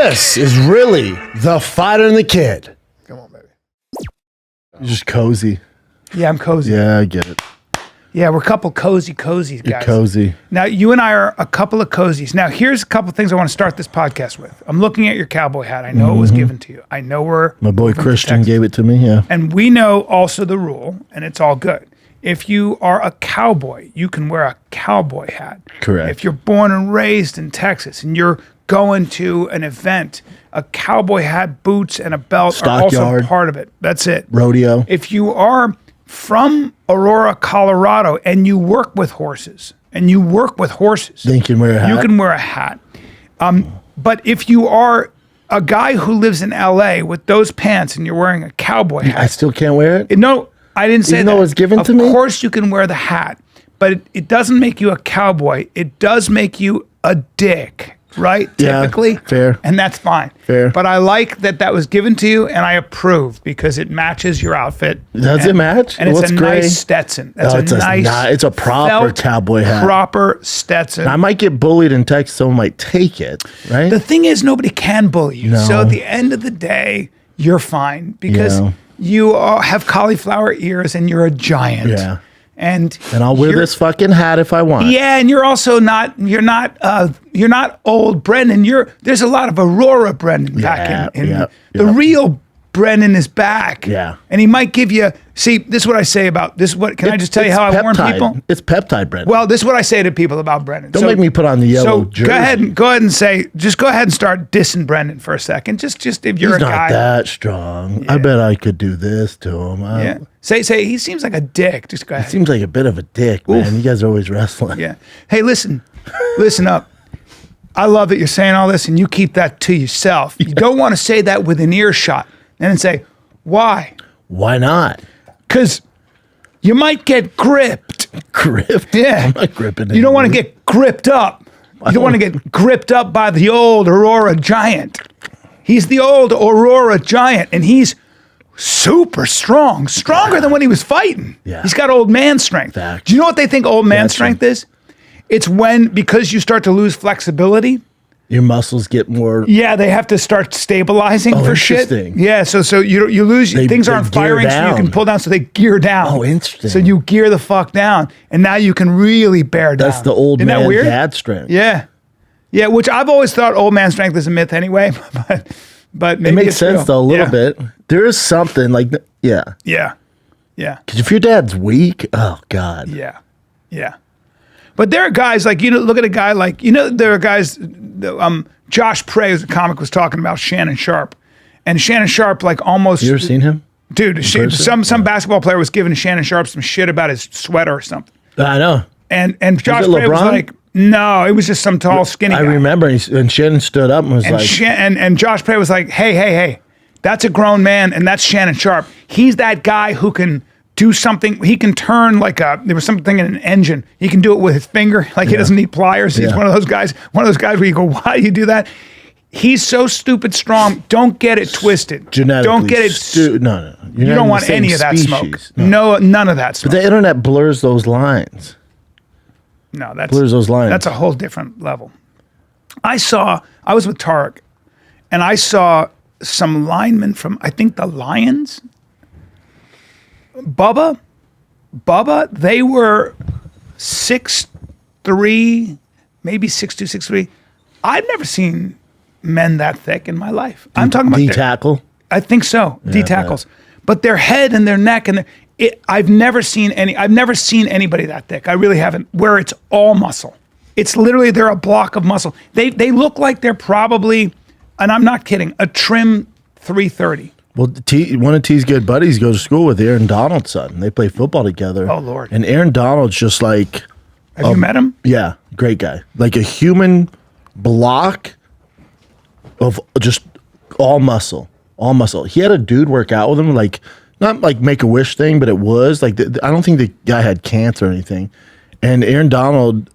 This is really the Fighter and the Kid. Come on, baby. You're just cozy. Yeah, I'm cozy. Yeah, I get it. Yeah, we're a couple cozies, guys. You're cozy. Now, you and I are a couple of cozies. Now, here's a couple things I want to start this podcast with. I'm looking at your cowboy hat. I know it was given to you. I know My boy Christian gave it to me, yeah. And we know also the rule, and it's all good. If you are a cowboy, you can wear a cowboy hat. Correct. If you're born and raised in Texas and you're going to an event, a cowboy hat, boots, and a belt are also part of it. That's it. Rodeo. If you are from Aurora, Colorado, and you work with horses, then you can wear a hat. You can wear a hat. But if you are a guy who lives in LA with those pants and you're wearing a cowboy hat, I still can't wear it? No, I didn't say that. Even though it was given to me? Of course you can wear the hat, but it doesn't make you a cowboy. It does make you a dick. Right? Yeah, typically. fair. And that's fine. Fair. But I like that was given to you, and I approve because it matches your outfit. Does it match? And it's a nice Stetson. It's a proper cowboy hat. Proper Stetson. I might get bullied in Texas. Someone might take it, right? The thing is, nobody can bully you. No. So at the end of the day, you're fine because you have cauliflower ears and you're a giant. Yeah. And I'll wear this fucking hat if I want. Yeah, and you're also not old Brendan. There's a lot of Aurora Brendan back in the real Brendan is back. Yeah. And he might give you, see, this is what I say about this. Can I just tell you how I warn people? It's peptide, Brendan. Well, this is what I say to people about Brendan. Don't make me put on the yellow jersey. Go ahead and start dissing Brendan for a second. Just if you're He's a guy. not that strong. Yeah. I bet I could do this to him. Yeah. Say he seems like a dick. Just go ahead. He seems like a bit of a dick, man. You guys are always wrestling. Yeah. Hey, listen up. I love that you're saying all this and you keep that to yourself. You don't want to say that with an earshot and then say, why? Why not? Because you might get gripped. Gripped? Yeah. I'm not gripping it. You don't want to get gripped up. You don't want to get gripped up by the old Aurora giant. He's the old Aurora giant, and he's super strong. Stronger than when he was fighting. Yeah. He's got old man strength. Fact. Do you know what they think old man strength is? It's because you start to lose flexibility. Your muscles get more. Yeah, they have to start stabilizing for shit. Yeah, so you lose. Things aren't firing, so you can pull down. So they gear down. Oh, interesting. So you gear the fuck down, and now you can really bear down. That's the old man dad strength. Yeah, yeah. Which I've always thought old man strength is a myth anyway, but maybe it makes sense though a little bit. There is something like yeah. Because if your dad's weak, oh god. Yeah. But there are guys like, look at a guy like, there are guys, Josh Prey, as a comic, was talking about Shannon Sharp. And Shannon Sharp, like almost. You ever seen him? Dude, some basketball player was giving Shannon Sharp some shit about his sweater or something. I know. And Josh Prey was like, no, it was just some tall, skinny guy. I remember, and Shannon stood up and was like. And Josh Prey was like, hey, that's a grown man, and that's Shannon Sharp. He's that guy who can do something. He can turn there was something in an engine. He can do it with his finger. He doesn't need pliers. He's one of those guys where you go, why do you do that? He's so stupid strong. Don't get it twisted. Genetically. Don't get it. No. You don't want any of that smoke. No, none of that smoke. But the internet blurs those lines. No, blurs those lines. That's a whole different level. I was with Tarek, and I saw some linemen from, I think, the Lions. Bubba, they were 6'3", maybe 6'2", 6'3". I've never seen men that thick in my life. I'm talking about D-tackle? I think so, D-tackles. But their head and their neck I've never seen anybody that thick. I really haven't, where it's all muscle. It's literally, they're a block of muscle. They look like they're probably, and I'm not kidding, a trim 330. Well, one of T's good buddies goes to school with Aaron Donald's son. They play football together. Oh, Lord. And Aaron Donald's just like... Have you met him? Yeah, great guy. Like a human block of just all muscle. All muscle. He had a dude work out with him, not like Make-A-Wish thing, but it was. I don't think the guy had cancer or anything. And Aaron Donald,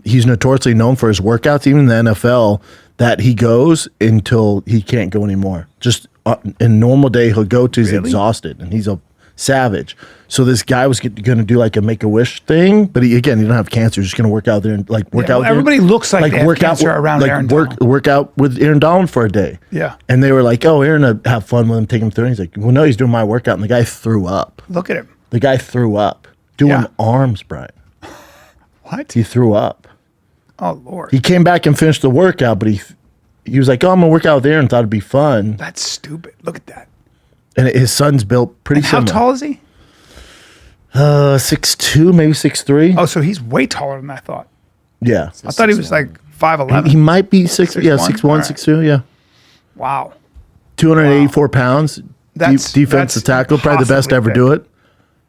he's notoriously known for his workouts, even in the NFL, that he goes until he can't go anymore. Just... in normal day, he'll go to, he's exhausted, and he's a savage. So this guy was going to do like a Make-A-Wish thing, but he didn't have cancer. He's just going to work out there and like work out. Well, everybody looks like they have cancer around Aaron Donald. Work out with Aaron Donald for a day. Yeah. And they were like, "Oh, Aaron, have fun with him, take him through." And he's like, "Well, no, he's doing my workout." And the guy threw up. Look at him. The guy threw up doing arms, Bryan. What? He threw up. Oh Lord. He came back and finished the workout, but he was like, "Oh, I'm gonna work out with Aaron." Thought it'd be fun. That's stupid. Look at that. And his son's built pretty similar. How tall is he? 6'2", maybe 6'3". Oh, so he's way taller than I thought. Yeah. I thought he was like 5'11". He might be 6'1", 6'2", yeah. Wow. 284 pounds. Defensive tackle, probably the best to ever do it.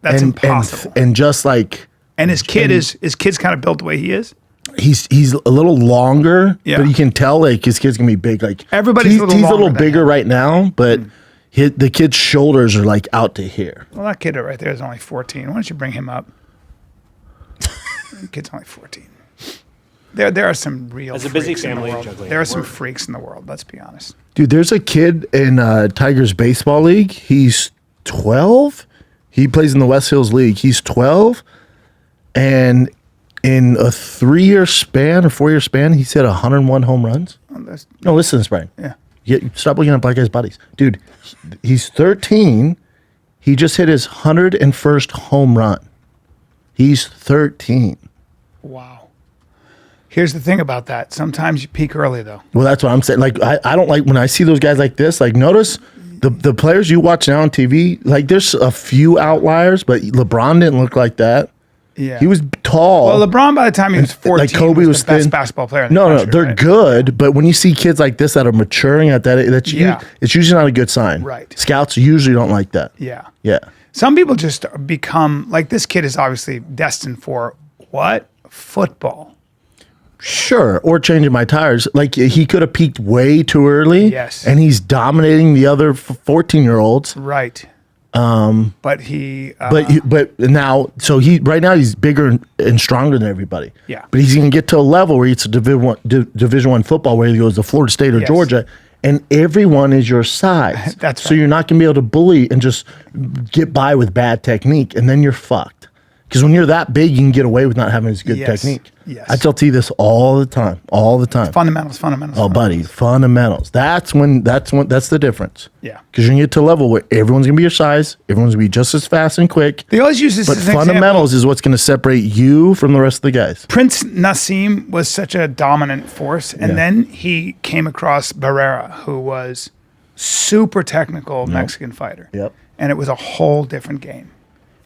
That's impossible. And just like... And his kid's kind of built the way he is? He's a little longer, Yeah. but you can tell like his kid's going to be big. Like Everybody's he's a little bigger right now, but... The kid's shoulders are like out to here. Well, that kid right there is only 14. Why don't you bring him up? The kid's only 14. There are some real As a busy freaks in the family world. juggling There are work. some freaks in the world, let's be honest. Dude, there's a kid in Tigers baseball league. He's 12. He plays in the West Hills League. He's 12. And in a 3-year span or 4-year span, he's hit 101 home runs. Oh, that's, No, listen to this, Bryan. yeah. Stop looking at black guys' bodies. Dude, he's 13. He just hit his 101st home run. He's 13. Wow. Here's the thing about that. Sometimes you peak early, though. Well, that's what I'm saying. Like, I don't like when I see those guys like this. Like, notice the players you watch now on TV, like, there's a few outliers, but LeBron didn't look like that. Yeah. He was tall. Well, LeBron, by the time he was 14, like Kobe was the best thin. basketball player in the No, country, they're right? good, but when you see kids like this that are maturing at that, it's usually not a good sign. Right. Scouts usually don't like that. Yeah. Yeah. Some people just become, like this kid is obviously destined for what? Football. Sure, or changing my tires. Like he could have peaked way too early. Yes. And he's dominating the other 14-year-olds. Right. But he... But now, so right now he's bigger and stronger than everybody. Yeah. But he's going to get to a level where it's a Division I football where he goes to Florida State or Yes. Georgia, and everyone is your size. That's So right. you're not going to be able to bully and just get by with bad technique, and then you're fucked. Because when you're that big, you can get away with not having as good Yes. technique. Yes. I tell T this all the time. Fundamentals. Oh, buddy, fundamentals. That's the difference. Yeah. Because you're gonna get to a level where everyone's gonna be your size, everyone's gonna be just as fast and quick. They always use this But as an fundamentals is what's gonna separate you from the rest of the guys. Prince Nassim was such a dominant force, and then he came across Barrera, who was super technical Mexican fighter. Yep. And it was a whole different game.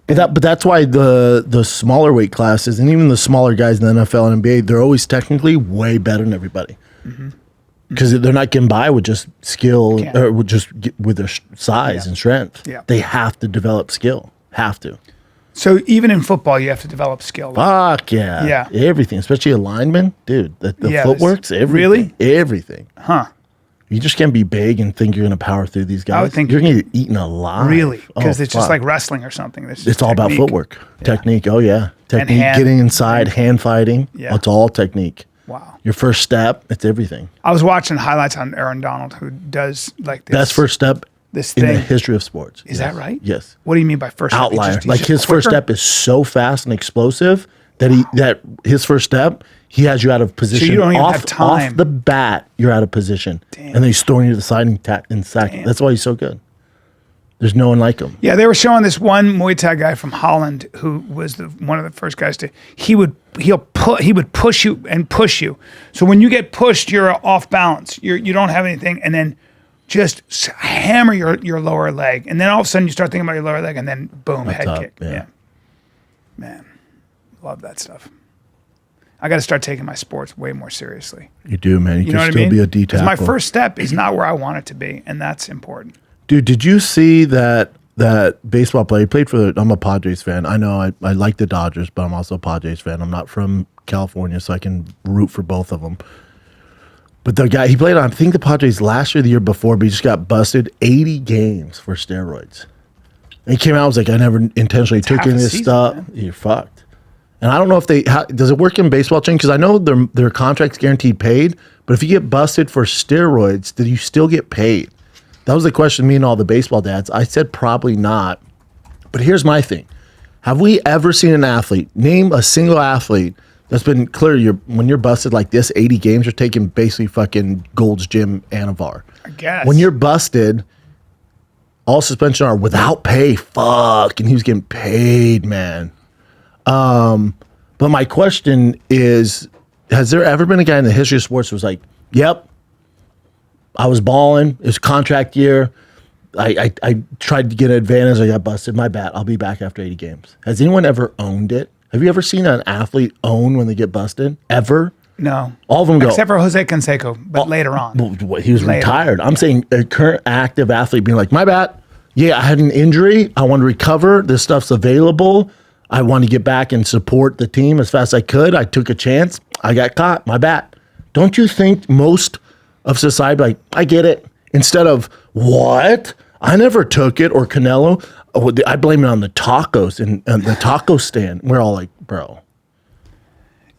But that's why the smaller weight classes and even the smaller guys in the NFL and NBA, they're always technically way better than everybody. Because they're not getting by with just skill Can't. or with their size and strength. Yeah. They have to develop skill. Have to. So even in football, you have to develop skill. Fuck yeah. Yeah. Everything, especially a lineman. Dude, the Yeah, footwork's everything. Really? Everything. Huh. You just can't be big and think you're going to power through these guys. I would think- you're going to get eaten alive. Really? Because Oh, it's just fuck. like wrestling or something. It's all about footwork. Technique. Oh, yeah. Technique, hand- getting inside, hand fighting. Yeah. It's all technique. Wow. Your first step, it's everything. I was watching highlights on Aaron Donald, who does like this. Best first step this in the thing. history of sports. Is that right? Yes. What do you mean by first step? He's Outlier. just Like his first quicker? step is so fast and explosive that his first step, he has you out of position. you don't even off, have time. Off the bat, you're out of position. Damn. And then he's throwing you to the side and sack. Damn. That's why he's so good. There's no one like him. Yeah, they were showing this one Muay Thai guy from Holland who was one of the first guys to. He would push you and push you. So when you get pushed, you're off balance. You don't have anything, and then just hammer your lower leg, and then all of a sudden you start thinking about your lower leg, and then boom, head up, kick. yeah. Man, love that stuff. I got to start taking my sports way more seriously. You do, man. You You know can what still I mean? be a D Because my tackle. first step is not where I want it to be, and that's important. Dude, did you see that baseball player? He played for I'm a Padres fan. I know I like the Dodgers, but I'm also a Padres fan. I'm not from California, so I can root for both of them. But the guy, he played on, I think the Padres last year, the year before, but he just got busted 80 games for steroids. And he came out and was like, I never intentionally took half any of a this season, stuff. man. You're fucked. And I don't know if does it work in baseball chain? Because I know their contract's guaranteed paid, but if you get busted for steroids, do you still get paid? That was the question me and all the baseball dads. I said probably not. But here's my thing. Have we ever seen an athlete, name a single athlete that's been clear, when you're busted like this, 80 games, you're taking basically fucking Gold's Gym Anavar. I guess. When you're busted, all suspension are without pay. Fuck. And he was getting paid, man. But my question is, has there ever been a guy in the history of sports who was like, yep, I was balling. It was contract year. I tried to get an advantage. I got busted. My bad. I'll be back after 80 games. Has anyone ever owned it? Have you ever seen an athlete own when they get busted? Ever? No. All of them go. Except for Jose Canseco, but later on. Well, he was retired. I'm saying a current active athlete being like, my bad. Yeah, I had an injury. I want to recover. This stuff's available. I want to get back and support the team as fast as I could. I took a chance. I got caught. My bad. Don't you think most of society like, I get it. Instead of, what? I never took it. Or Canelo. Oh, I blame it on the tacos and the taco stand. We're all like, bro.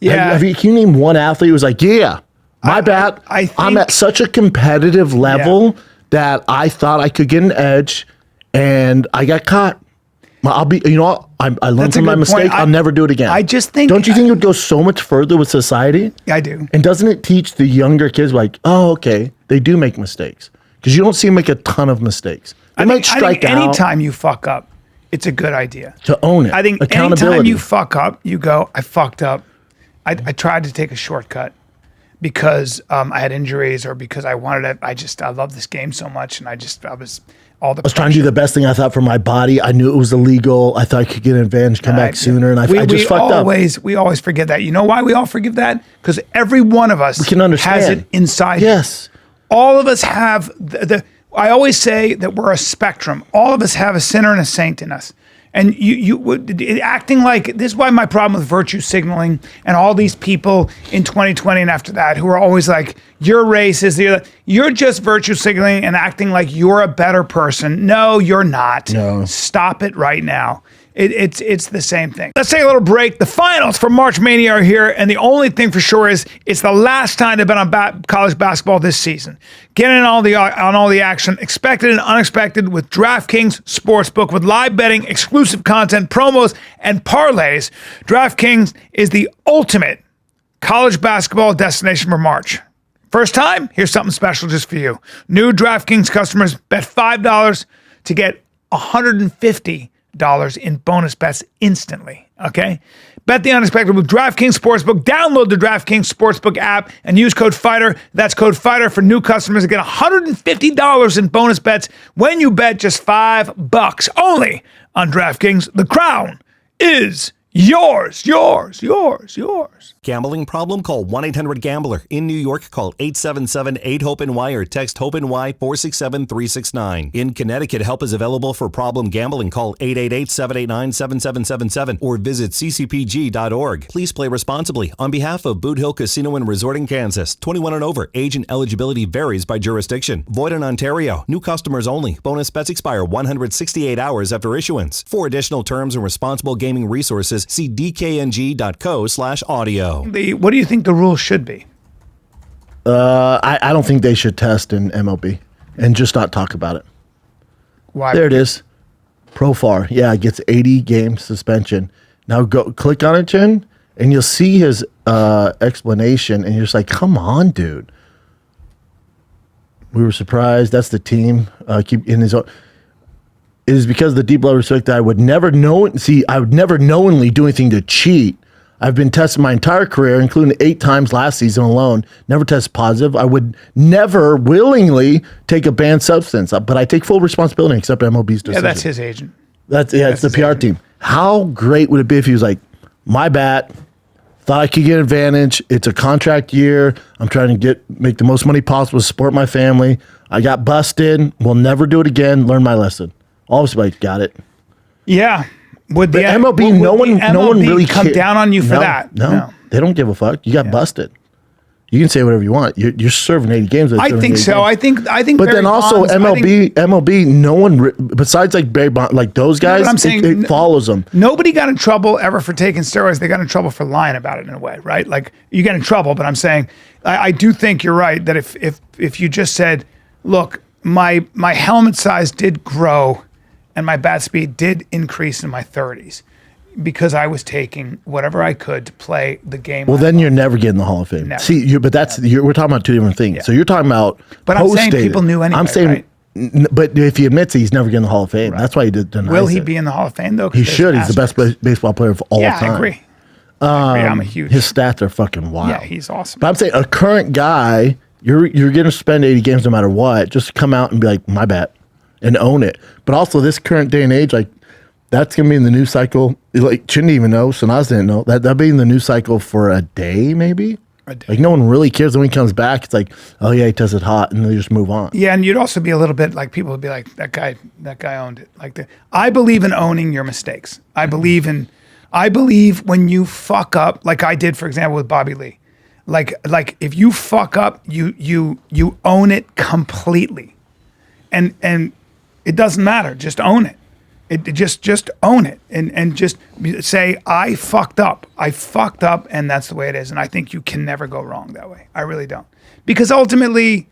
Yeah. Can you name one athlete who was like, yeah, my bad. I'm at such a competitive level that I thought I could get an edge and I got caught. I'll be, I learned from my mistake. I'll never do it again. I just think. Don't you think it would go so much further with society? I do. And doesn't it teach the younger kids like, oh, okay, they do make mistakes? Because you don't see them make a ton of mistakes. They might strike out. Anytime you fuck up, it's a good idea to own it. I think anytime you fuck up, you go, I fucked up. I tried to take a shortcut because I had injuries or because I wanted to. I love this game so much, and I was trying to do the best thing I thought for my body. I knew it was illegal. I thought I could get an advantage, come back sooner, and I just fucked up. We always forget that. You know why we all forgive that? Because every one of us has it inside. Yes. All of us have I always say that we're a spectrum. All of us have a sinner and a saint in us. And acting like, this is why my problem with virtue signaling and all these people in 2020 and after that who are always like, you're racist, you're just virtue signaling and acting like you're a better person. No, you're not. No. Stop it right now. It's the same thing. Let's take a little break. The finals for March Mania are here, and the only thing for sure is it's the last time they've been on college basketball this season. Get in on all the action, expected and unexpected, with DraftKings Sportsbook, with live betting, exclusive content, promos, and parlays. DraftKings is the ultimate college basketball destination for March. First time? Here's something special just for you. New DraftKings customers bet $5 to get $150 in bonus bets instantly, okay? Bet the unexpected with DraftKings Sportsbook. Download the DraftKings Sportsbook app and use code FIGHTER. That's code FIGHTER for new customers to get $150 in bonus bets when you bet just $5 only on DraftKings. The crown is yours. Gambling problem? Call 1-800-GAMBLER. In New York, call 877-8-HOPE-NY or text HOPE-NY 467-369. In Connecticut, help is available for problem gambling. Call 888-789-7777 or visit ccpg.org. Please play responsibly. On behalf of Boot Hill Casino and Resort in Kansas, 21 and over. Age and eligibility varies by jurisdiction. Void in Ontario. New customers only. Bonus bets expire 168 hours after issuance. For additional terms and responsible gaming resources, see dkng.co/audio. What do you think the rules should be? I don't think they should test in MLB and just not talk about it. Why? There it is. Profar. Yeah, it gets 80 game suspension. Now go click on it, Jen, and you'll see his explanation, and you're just like, come on, dude. We were surprised. That's the team. Keep in his own. It is because of the deep level respect that I would never knowingly do anything to cheat. I've been tested my entire career, including 8 times last season alone. Never tested positive. I would never willingly take a banned substance, but I take full responsibility and accept MLB's decision. Yeah, that's his agent. It's the PR team. How great would it be if he was like, my bad, thought I could get an advantage. It's a contract year. I'm trying to make the most money possible to support my family. I got busted. We'll never do it again. Learn my lesson. All of us like, got it. Yeah. Would the MLB, no one really come down on you for that? No, they don't give a fuck. You got busted. You can say whatever you want. You're serving 80 games. I think so. Games. I think. But Barry then also Bonds, MLB, no one besides like Barry Bonds, like those guys, it follows them. Nobody got in trouble ever for taking steroids. They got in trouble for lying about it in a way, right? Like you get in trouble, but I'm saying I do think you're right that if you just said, look, my helmet size did grow. and my bat speed did increase in my 30s because I was taking whatever I could to play the game. Well, then you're never getting the Hall of Fame. Never. See, we're talking about two different things. Yeah. So you're talking about, but I'm saying people knew anyway. I'm saying, right? but if he admits it, he's never getting the Hall of Fame. Right. That's why he denies Will he it. be in the Hall of Fame though? He should. He's the best baseball player of all time. I agree. I'm a huge. His stats are fucking wild. Yeah, he's awesome. But I'm saying a current guy, you're going to spend 80 games no matter what. Just come out and be like, my bad, and own it. But also this current day and age, like that's going to be in the news cycle. Like Chin didn't even know, Sanaz didn't know that'll be in the news cycle for a day, maybe. A day. Like no one really cares. When he comes back, it's like, oh yeah, he tested hot, and they just move on. Yeah, and you'd also be a little bit like people would be like, that guy owned it. Like I believe in owning your mistakes. I believe when you fuck up, like I did, for example, with Bobby Lee. Like if you fuck up, you own it completely, and it doesn't matter. Just own it. Just own it, and just say I fucked up, and that's the way it is. And I think you can never go wrong that way. I really don't, because ultimately,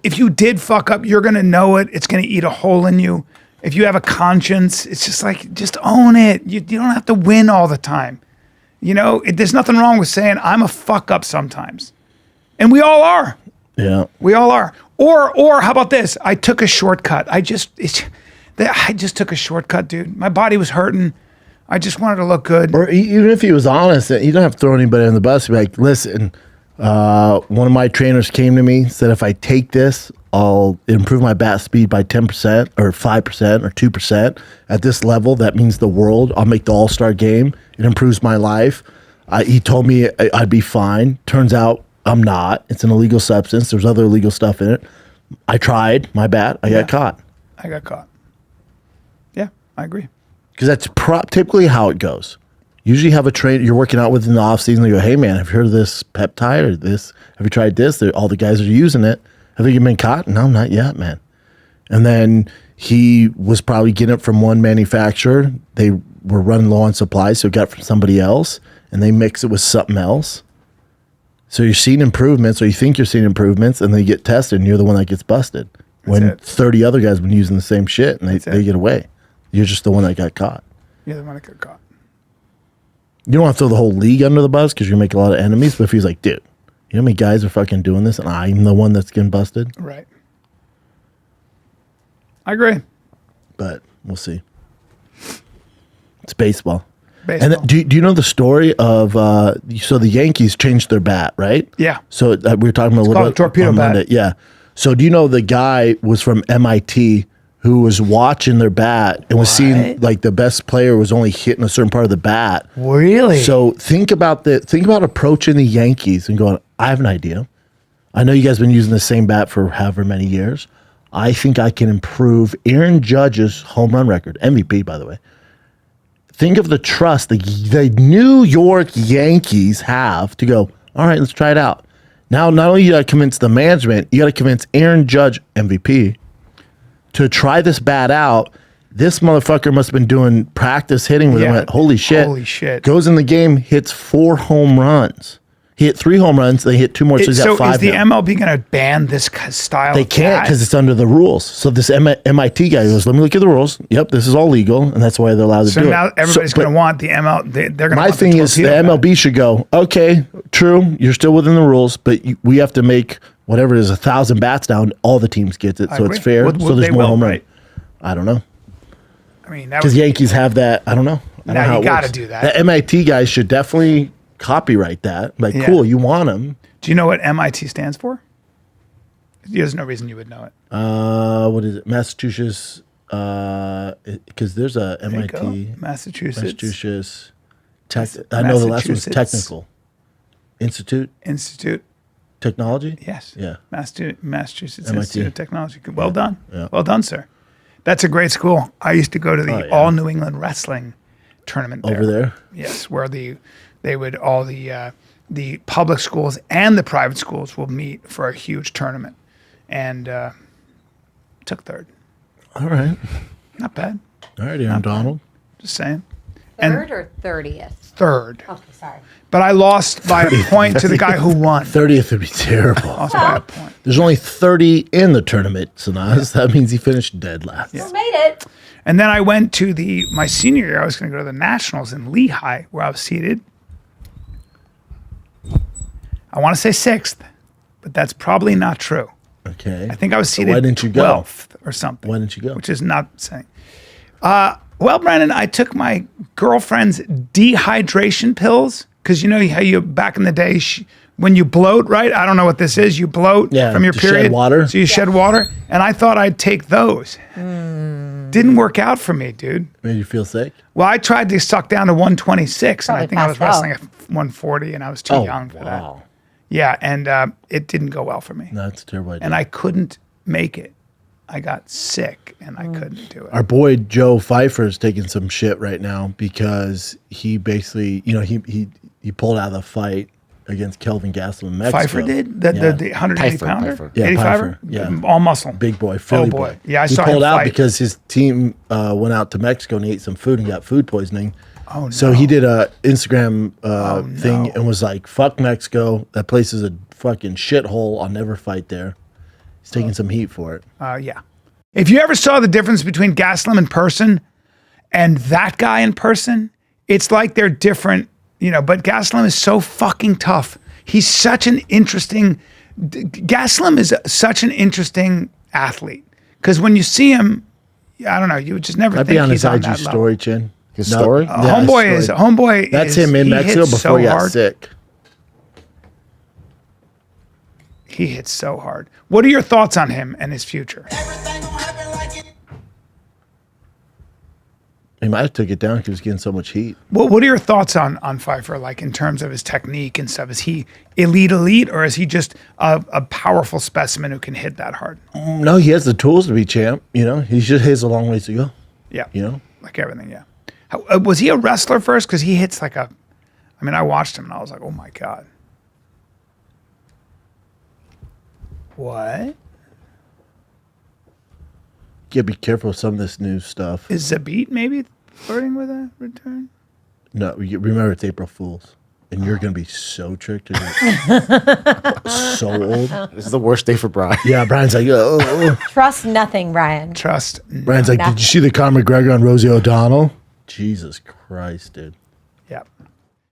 if you did fuck up, you're gonna know it. It's gonna eat a hole in you. If you have a conscience, it's just like, just own it. You don't have to win all the time. You know, there's nothing wrong with saying I'm a fuck up sometimes. And we all are. Yeah. We all are. Or how about this? I took a shortcut. I just took a shortcut, dude. My body was hurting. I just wanted to look good. Or even if he was honest, you don't have to throw anybody on the bus. Be like, listen, one of my trainers came to me, said if I take this, I'll improve my bat speed by 10% or 5% or 2%. At this level, that means the world. I'll make the all-star game. It improves my life. He told me I'd be fine. Turns out I'm not. It's an illegal substance. There's other illegal stuff in it. I tried. My bad. I got caught. I got caught. Yeah, I agree. Because that's typically how it goes. Usually you have a trainer you're working out with in the offseason. They go, hey, man, have you heard of this peptide or this? Have you tried this? All the guys are using it. Have you been caught? No, not yet, man. And then he was probably getting it from one manufacturer. They were running low on supply, so it got it from somebody else, and they mix it with something else. So you're seeing improvements, or you think you're seeing improvements, and then you get tested, and you're the one that gets busted. When 30 other guys have been using the same shit, and they get away. You're just the one that got caught. You're the one that got caught. You don't want to throw the whole league under the bus because you make a lot of enemies, but if he's like, dude, you know how many guys are fucking doing this, and I'm the one that's getting busted? Right. I agree. But we'll see. It's baseball. Baseball. And do you know the story of so the Yankees changed their bat, right? Yeah. So we were talking about a little bit torpedo on bat. Monday. Yeah. So do you know the guy was from MIT who was watching their bat and was seeing like the best player was only hitting a certain part of the bat? Really? So think about approaching the Yankees and going, I have an idea. I know you guys have been using the same bat for however many years. I think I can improve Aaron Judge's home run record, MVP, by the way. Think of the trust the New York Yankees have to go, all right, let's try it out. Now, not only you got to convince the management, you got to convince Aaron Judge, MVP, to try this bat out. This motherfucker must have been doing practice hitting with him. Holy shit. Goes in the game, hits 4 home runs. He hit 3 home runs. They hit 2 more, so he's got 5 is the now. MLB going to ban this style They of can't bat? because it's under the rules. So this MIT guy goes, let me look at the rules. Yep, this is all legal, and that's why they're allowed to do it. So now everybody's going to want the MLB. They're going to My thing is the MLB should go, okay, true, you're still within the rules, but we have to make whatever it is, 1,000 bats down. All the teams get it, so it's fair. So there's more home runs. I don't know. I mean, because Yankees have that. I don't know. Now you got to do that. The MIT guys should definitely copyright that. Like, cool, you want them. Do you know what MIT stands for? There's no reason you would know it. What is it? Massachusetts. Because there's a MIT. Massachusetts. I know the last one's technical. Institute. Technology? Yes. Yeah. Massachusetts MIT. Institute of Technology. Well done. Yeah. Well done, sir. That's a great school. I used to go to the All New England Wrestling tournament there. Over there? Yes, where the public schools and the private schools will meet for a huge tournament. And took 3rd. All right. Not bad. All right, Aaron Donald. Just saying. 3rd or 30th? 3rd. Okay, sorry. But I lost by a point to the guy who won. 30th would be terrible. Lost by a point. There's only 30 in the tournament, Sanaz. That means he finished dead last. Still made it. And then I went to my senior year, I was going to go to the Nationals in Lehigh, where I was seated. I want to say 6th, but that's probably not true. Okay. I think I was seated why didn't you go? 12th or something. Why didn't you go? Which is not saying. Well, Brandon, I took my girlfriend's dehydration pills because you know how you back in the day when you bloat, right? I don't know what this is. You bloat from your to period. shed water. So you shed water, and I thought I'd take those. Didn't work out for me, dude. Made you feel sick? Well, I tried to suck down to 126, and I Probably think I was passed out. wrestling at 140, and I was too young for that. Yeah, and it didn't go well for me. That's a terrible idea. And I couldn't make it. I got sick, and I couldn't do it. Our boy Joe Pyfer is taking some shit right now because he basically, he pulled out of the fight against Kelvin Gastelum in Mexico. Pyfer did? The 180 pounder? Pyfer. Yeah, 85er? Pyfer, yeah. All muscle. Big boy, Philly boy. boy. Yeah, I he saw him pulled out fight. because his team went out to Mexico and he ate some food and got food poisoning. Oh, no. So he did a Instagram thing no. and was like, fuck Mexico. That place is a fucking shithole. I'll never fight there. He's taking some heat for it. Yeah. If you ever saw the difference between Gastelum in person and that guy in person, it's like they're different, but Gastelum is so fucking tough. He's such an interesting, Gastelum is such an interesting athlete. Because when you see him, I don't know, you would just never I'd think be on he's his on IG that level. story, Chin. His story? Yeah, Homeboy That's is, him in he Mexico hits before so he got hard. sick. He hits so hard. What are your thoughts on him and his future? He might have took it down because he was getting so much heat. What are your thoughts on Pyfer, like in terms of his technique and stuff? Is he elite, or is he just a powerful specimen who can hit that hard? No, he has the tools to be champ. He just has a long ways to go. Yeah. Like everything, yeah. Was he a wrestler first? Because he hits like I watched him and I was like, oh my God. What? You gotta be careful with some of this new stuff. Is Zabit maybe flirting with a return? No, remember it's April Fool's. And you're going to be so tricked. So old. This is the worst day for Bryan. Yeah, Brian's like, oh. Trust nothing, Bryan. Trust. Brian's like, did you see the Conor McGregor on Rosie O'Donnell? Jesus Christ, dude. Yeah.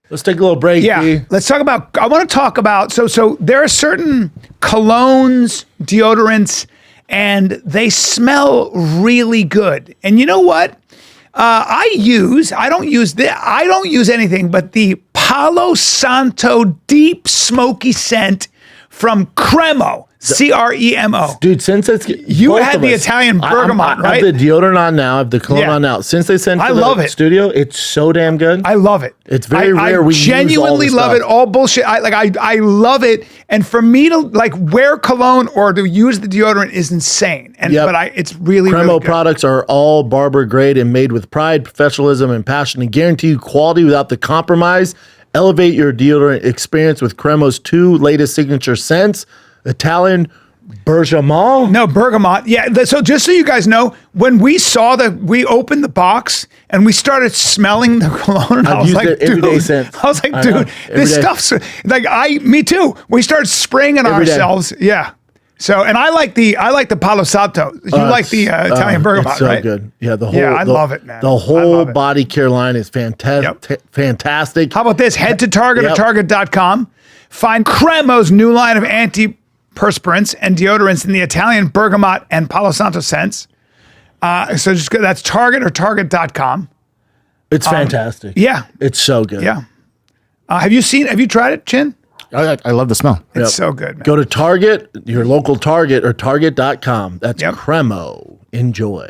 Let's take a little break. Yeah. B. Let's talk about, I want to talk about, so there are certain colognes, deodorants, and they smell really good. And you know what? I don't use anything but the Palo Santo deep smoky scent from Cremo, Cremo. Dude, since it's You both had of the us, Italian bergamot, I right? have the deodorant on now. I have the cologne Yeah. on now. Since they sent I to the love it. studio, it's so damn good. I love it. It's very rare we use all genuinely the love stuff. it. All bullshit. I love it. And for me to wear cologne or to use the deodorant is insane. And Yep. it's really Cremo really good. products are all barber grade and made with pride, professionalism, and passion and guarantee you quality without the compromise. Elevate your deodorant experience with Cremo's 2 latest signature scents, Italian Bergamot. No, bergamot. Yeah. So just so you guys know, when we opened the box and we started smelling the cologne, I was used like, it every day dude, since. I was like, I know. dude, Every this day. stuff's me too. We started spraying it on Every day. ourselves. Yeah. So, and I like the Palo Santo. You like the Italian bergamot, it's so right? good. Yeah, the whole. I love it, man. The I whole love it. body care line is fantastic. Fantastic. How about this? Head to Target or Yep. Target.com. Find Cremo's new line of antiperspirants and deodorants in the Italian bergamot and Palo Santo scents. So just go, that's Target or Target.com. It's fantastic. Yeah. It's so good. Yeah. Have you tried it, Chin? I love the smell. It's so good, man. Go to Target, your local Target, or Target.com. That's Yep. Cremo. Enjoy.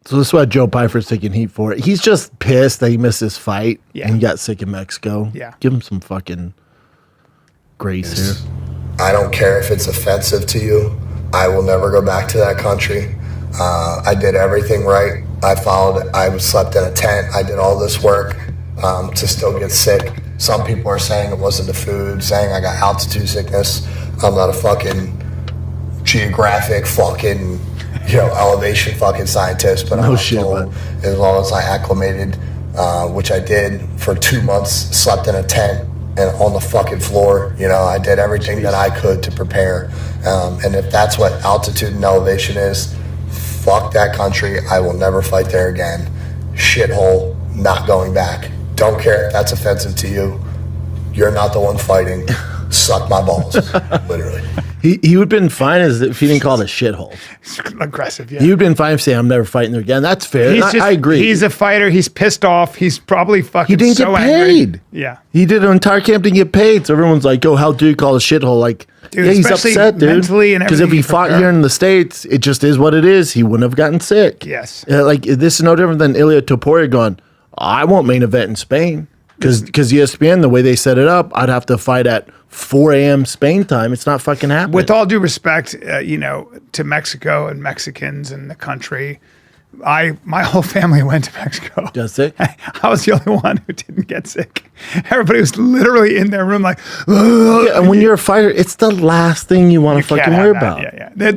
So this is why Joe Pyfer's taking heat for it. He's just pissed that he missed his fight and he got sick in Mexico. Yeah. Give him some fucking grace here. I don't care if it's offensive to you. I will never go back to that country. I did everything right. I slept in a tent. I did all this work to still get sick. Some people are saying it wasn't the food, saying I got altitude sickness. I'm not a fucking geographic fucking, elevation fucking scientist, but I'm told as long as I acclimated, which I did for 2 months, slept in a tent and on the fucking floor. I did everything that I could to prepare. And if that's what altitude and elevation is, Fuck that country. I will never fight there again. Shithole, not going back. Don't care if that's offensive to you. You're not the one fighting. Suck my balls. Literally. He would have been fine as if he didn't call it a shithole. Aggressive, yeah. He would have been fine if saying, I'm never fighting there again. That's fair. I agree. He's a fighter. He's pissed off. He's probably fucking He didn't so get angry. paid. Yeah. He did an entire camp, didn't get paid. So everyone's like, oh, how do you call it a shithole? Like, Dude, yeah, he's especially upset, dude. mentally and because if he everything fought prepare. here in the States, it just is what it is. He wouldn't have gotten sick. Yes. Like, this is no different than Ilia Topuria going, I won't main event in Spain. Because ESPN, the way they set it up, I'd have to fight at 4 a.m. Spain time. It's not fucking happening. With all due respect, to Mexico and Mexicans and the country, my whole family went to Mexico. Does it? I was the only one who didn't get sick. Everybody was literally in their room like, Yeah, and when you're a fighter, it's the last thing you want to can't fucking have worry that. about.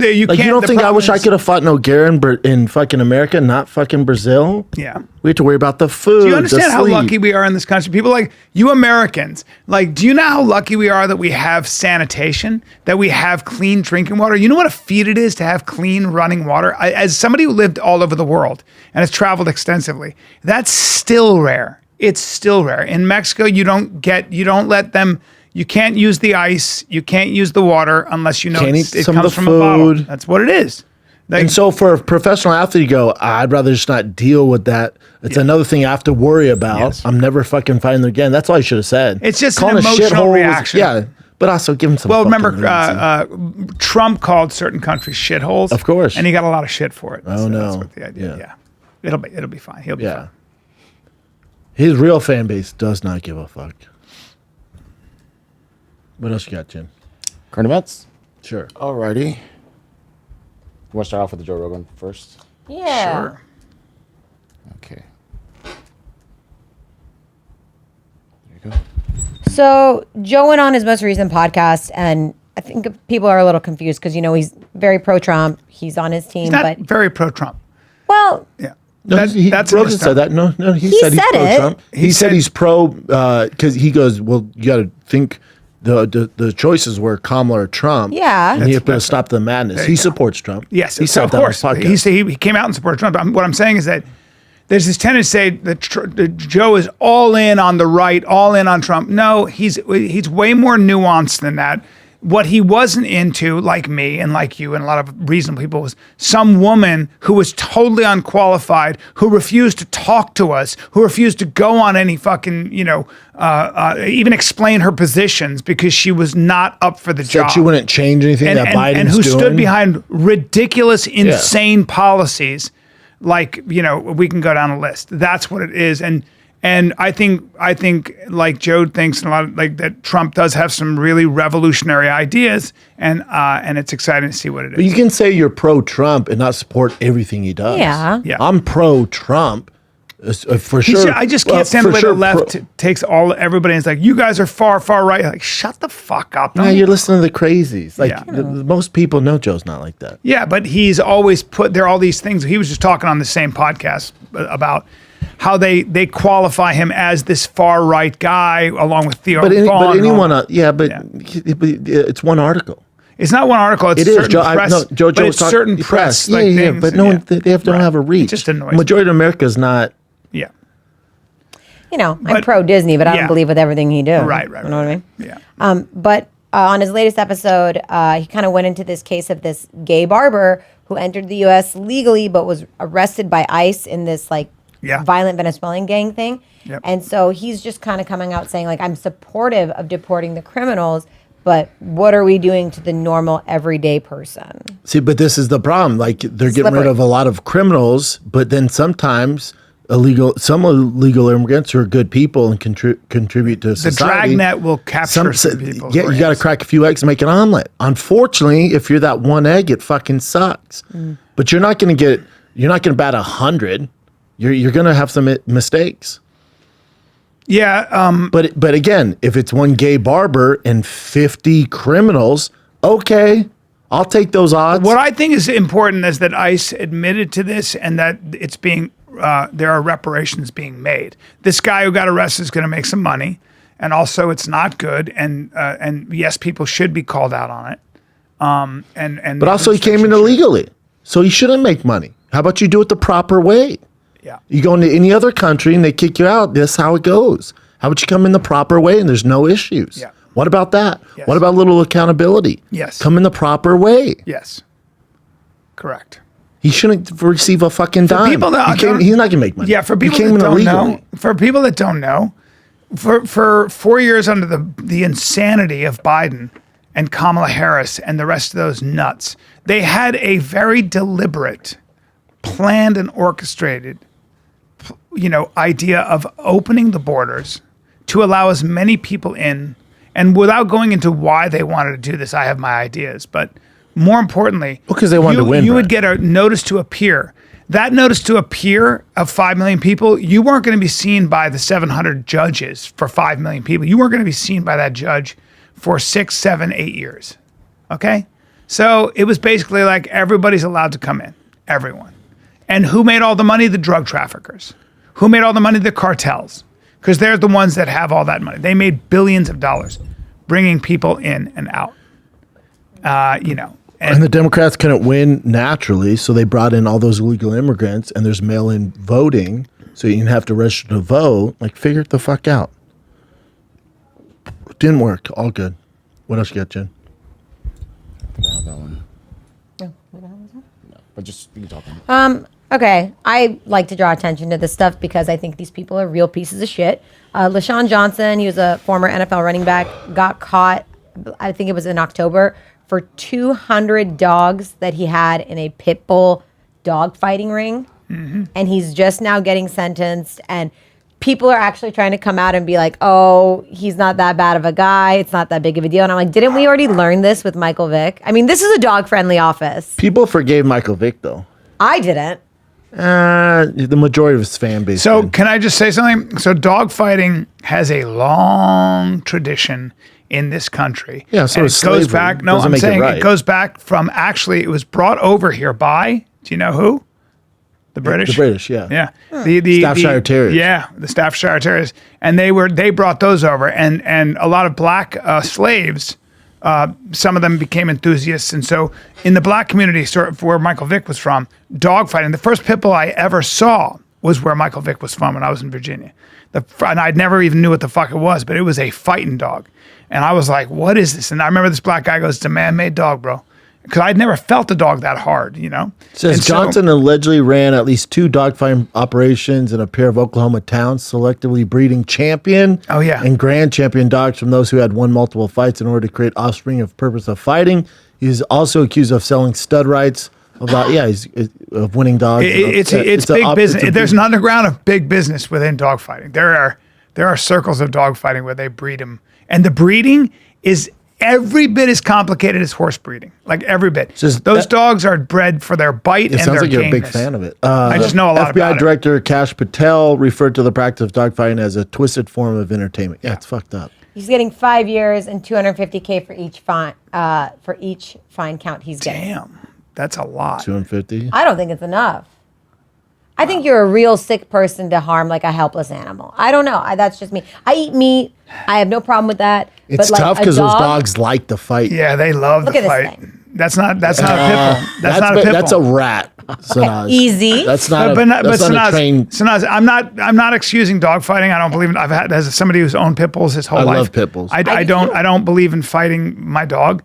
Yeah. You Like, can't, you don't the think I problem wish I is- could have fought Nogueira in fucking America, not fucking Brazil? Yeah. We have to worry about the food. Do you understand the how sleep. lucky we are in this country? People like you Americans, like, do you know how lucky we are that we have sanitation, that we have clean drinking water? You know what a feat it is to have clean running water? As somebody who lived all over the world and has traveled extensively, that's still rare. It's still rare. In Mexico, you don't let them, you can't use the ice, you can't use the water unless you know Can't it eat some of comes the from a bottle. food. That's what it is. Like, And so for a professional athlete, you go, I'd rather just not deal with that. It's another thing I have to worry about. Yes. I'm never fucking fighting them again. That's all I should have said. It's just Calling an a emotional shithole was- reaction. Yeah, but also give him some well, fucking remember, reason. Trump called certain countries shitholes. Of course. And he got a lot of shit for it. Oh, no. That's what the idea. Yeah. It'll be fine. He'll be Yeah. fine. His real fan base does not give a fuck. What else you got, Jim? Current events? Sure. Alrighty. You want to start off with the Joe Rogan first? Yeah. Sure. Okay. There you go. So Joe went on his most recent podcast, and I think people are a little confused because he's very pro-Trump. He's on his team, He's not but very pro-Trump. well, Yeah. No, That's Rogan his said that. No, he said he's said pro it. Trump. He said said- he's pro because he goes, well, you got to think the choices were Kamala or Trump. Yeah. and he had to stop the madness. There He you go. supports Trump. Yes, he said of that on course. his podcast. He came out and supported Trump. What I'm saying is that there's this tendency to say that Joe is all in on the right, all in on Trump. No, he's way more nuanced than that. What he wasn't into, like me and like you and a lot of reasonable people, was some woman who was totally unqualified, who refused to talk to us, who refused to go on any fucking, even explain her positions because she was not up for the job. Said she wouldn't change anything that Biden's and who doing. stood behind ridiculous, insane policies. Like, we can go down a list. That's what it is. And I think like Joe thinks a lot like that Trump does have some really revolutionary ideas, and it's exciting to see what it is. But you can say you're pro-Trump and not support everything he does. Yeah. Yeah. I'm pro-Trump for sure. I just can't stand the way the left takes everybody and it's like, you guys are far, far right. Like, shut the fuck up. No, you're listening to the crazies. Like Yeah. most people know Joe's not like that. Yeah, but he's always there are all these things. He was just talking on the same podcast about how they qualify him as this far right guy along with Theo. But Vaughn. anyone, it's one article. It's not one article. It's It is. certain Joe, press. Joe but it's was certain talking press. Yeah, like yeah, things, but no one, they don't have a reach. It just annoys me. Majority of America is not. Yeah. I'm But- pro Disney, but I yeah. don't believe with everything he do. Right. You know what I mean? Yeah. But on his latest episode, he kind of went into this case of this gay barber who entered the U.S. legally but was arrested by ICE in this violent Venezuelan gang thing. Yep. And so he's just kind of coming out saying, I'm supportive of deporting the criminals, but what are we doing to the normal everyday person? See, but this is the problem. Like they're getting rid Slippery. of a lot of criminals, but then sometimes some illegal immigrants who are good people and contribute to The society. dragnet will capture some people. Yeah, you got to crack a few eggs and make an omelet. Unfortunately, if you're that one egg, it fucking sucks. But you're not going to bat 100. You're going to have some mistakes. Yeah. But again, if it's one gay barber and 50 criminals, okay, I'll take those odds. What I think is important is that ICE admitted to this and that it's being there are reparations being made. This guy who got arrested is going to make some money, and also it's not good. And yes, people should be called out on it. But also he came in illegally. So you shouldn't make money. How about you do it the proper way? Yeah. You go into any other country and they kick you out. That's how it goes. How about you come in the proper way and there's no issues? Yeah. What about that? Yes. What about a little accountability? Yes. Come in the proper way. Yes. Correct. He shouldn't receive a fucking dime. People that he's not going to make money. Yeah, for people He came that in don't illegally. know, for 4 years under the insanity of Biden and Kamala Harris and the rest of those nuts, they had a very deliberate, planned and orchestrated, idea of opening the borders to allow as many people in. And without going into why they wanted to do this, I have my ideas, but more importantly, because they wanted to win. You would get a notice to appear. That notice to appear of 5 million people, you weren't going to be seen by the 700 judges for 5 million people. You weren't going to be seen by that judge for 6, 7, 8 years. Okay? So it was basically like everybody's allowed to come in. Everyone. And who made all the money? The drug traffickers. Who made all the money? The cartels. Because they're the ones that have all that money. They made billions of dollars bringing people in and out. And the Democrats couldn't win naturally, so they brought in all those illegal immigrants, and there's mail-in voting, so you didn't have to register to vote. Like, figure it the fuck out. Didn't work. All good. What else you got, Jen? That one. Oh, what the hell was that? No, but just you can talk on it. Okay, I like to draw attention to this stuff because I think these people are real pieces of shit. LaShawn Johnson, he was a former NFL running back, got caught, I think it was in October, for 200 dogs that he had in a pit bull dog fighting ring. Mm-hmm. And he's just now getting sentenced. And people are actually trying to come out and be like, oh, he's not that bad of a guy. It's not that big of a deal. And I'm like, didn't we already learn this with Michael Vick? I mean, this is a dog-friendly office. People forgave Michael Vick, though. I didn't. The majority of his fan base. So can I just say something? So dog fighting has a long tradition in this country. Yeah, so and it's it goes slavery. back. No, Doesn't I'm make it saying right. it goes back from it was brought over here by, do you know who? The British? The British, yeah. Yeah. The Staffordshire Terriers. Yeah, the Staffordshire Terriers. And they brought those over. And a lot of black slaves, some of them became enthusiasts. And so in the black community, sort of where Michael Vick was from, dog fighting, the first pit bull I ever saw was where Michael Vick was from when I was in Virginia. And I never even knew what the fuck it was, but it was a fighting dog. And I was like, what is this? And I remember this black guy goes, it's a man-made dog, bro. Because I'd never felt a dog that hard, Says Johnson allegedly ran at least 2 dogfighting operations in a pair of Oklahoma towns, selectively breeding champion and grand champion dogs from those who had won multiple fights in order to create offspring of purpose of fighting. He's also accused of selling stud rights of winning dogs. It's big business. There's an underground of big business within dogfighting. There are circles of dogfighting where they breed them. And the breeding is every bit as complicated as horse breeding, like every bit. Those dogs are bred for their bite and their sounds like you're a big gameness. fan of it. I just know a lot about FBI Director Kash Patel referred to the practice of dogfighting as a twisted form of entertainment. Yeah, it's fucked up. He's getting 5 years and $250K for each fine count he's getting. Damn, that's a lot. 250. I don't think it's enough. I think you're a real sick person to harm like a helpless animal. I don't know. That's just me. I eat meat. I have no problem with that. It's but tough because those dogs like to fight. Yeah, they love Look the at this fight. thing. That's not a pit bull. That's not a pit bull. That's a rat. Sanaz. Easy. That's not But a Sanaz, trained. Sanaz, I'm not excusing dogfighting. I don't believe in. I've had as somebody who's owned pit bulls his whole life. I love pit bulls. I don't believe in fighting my dog.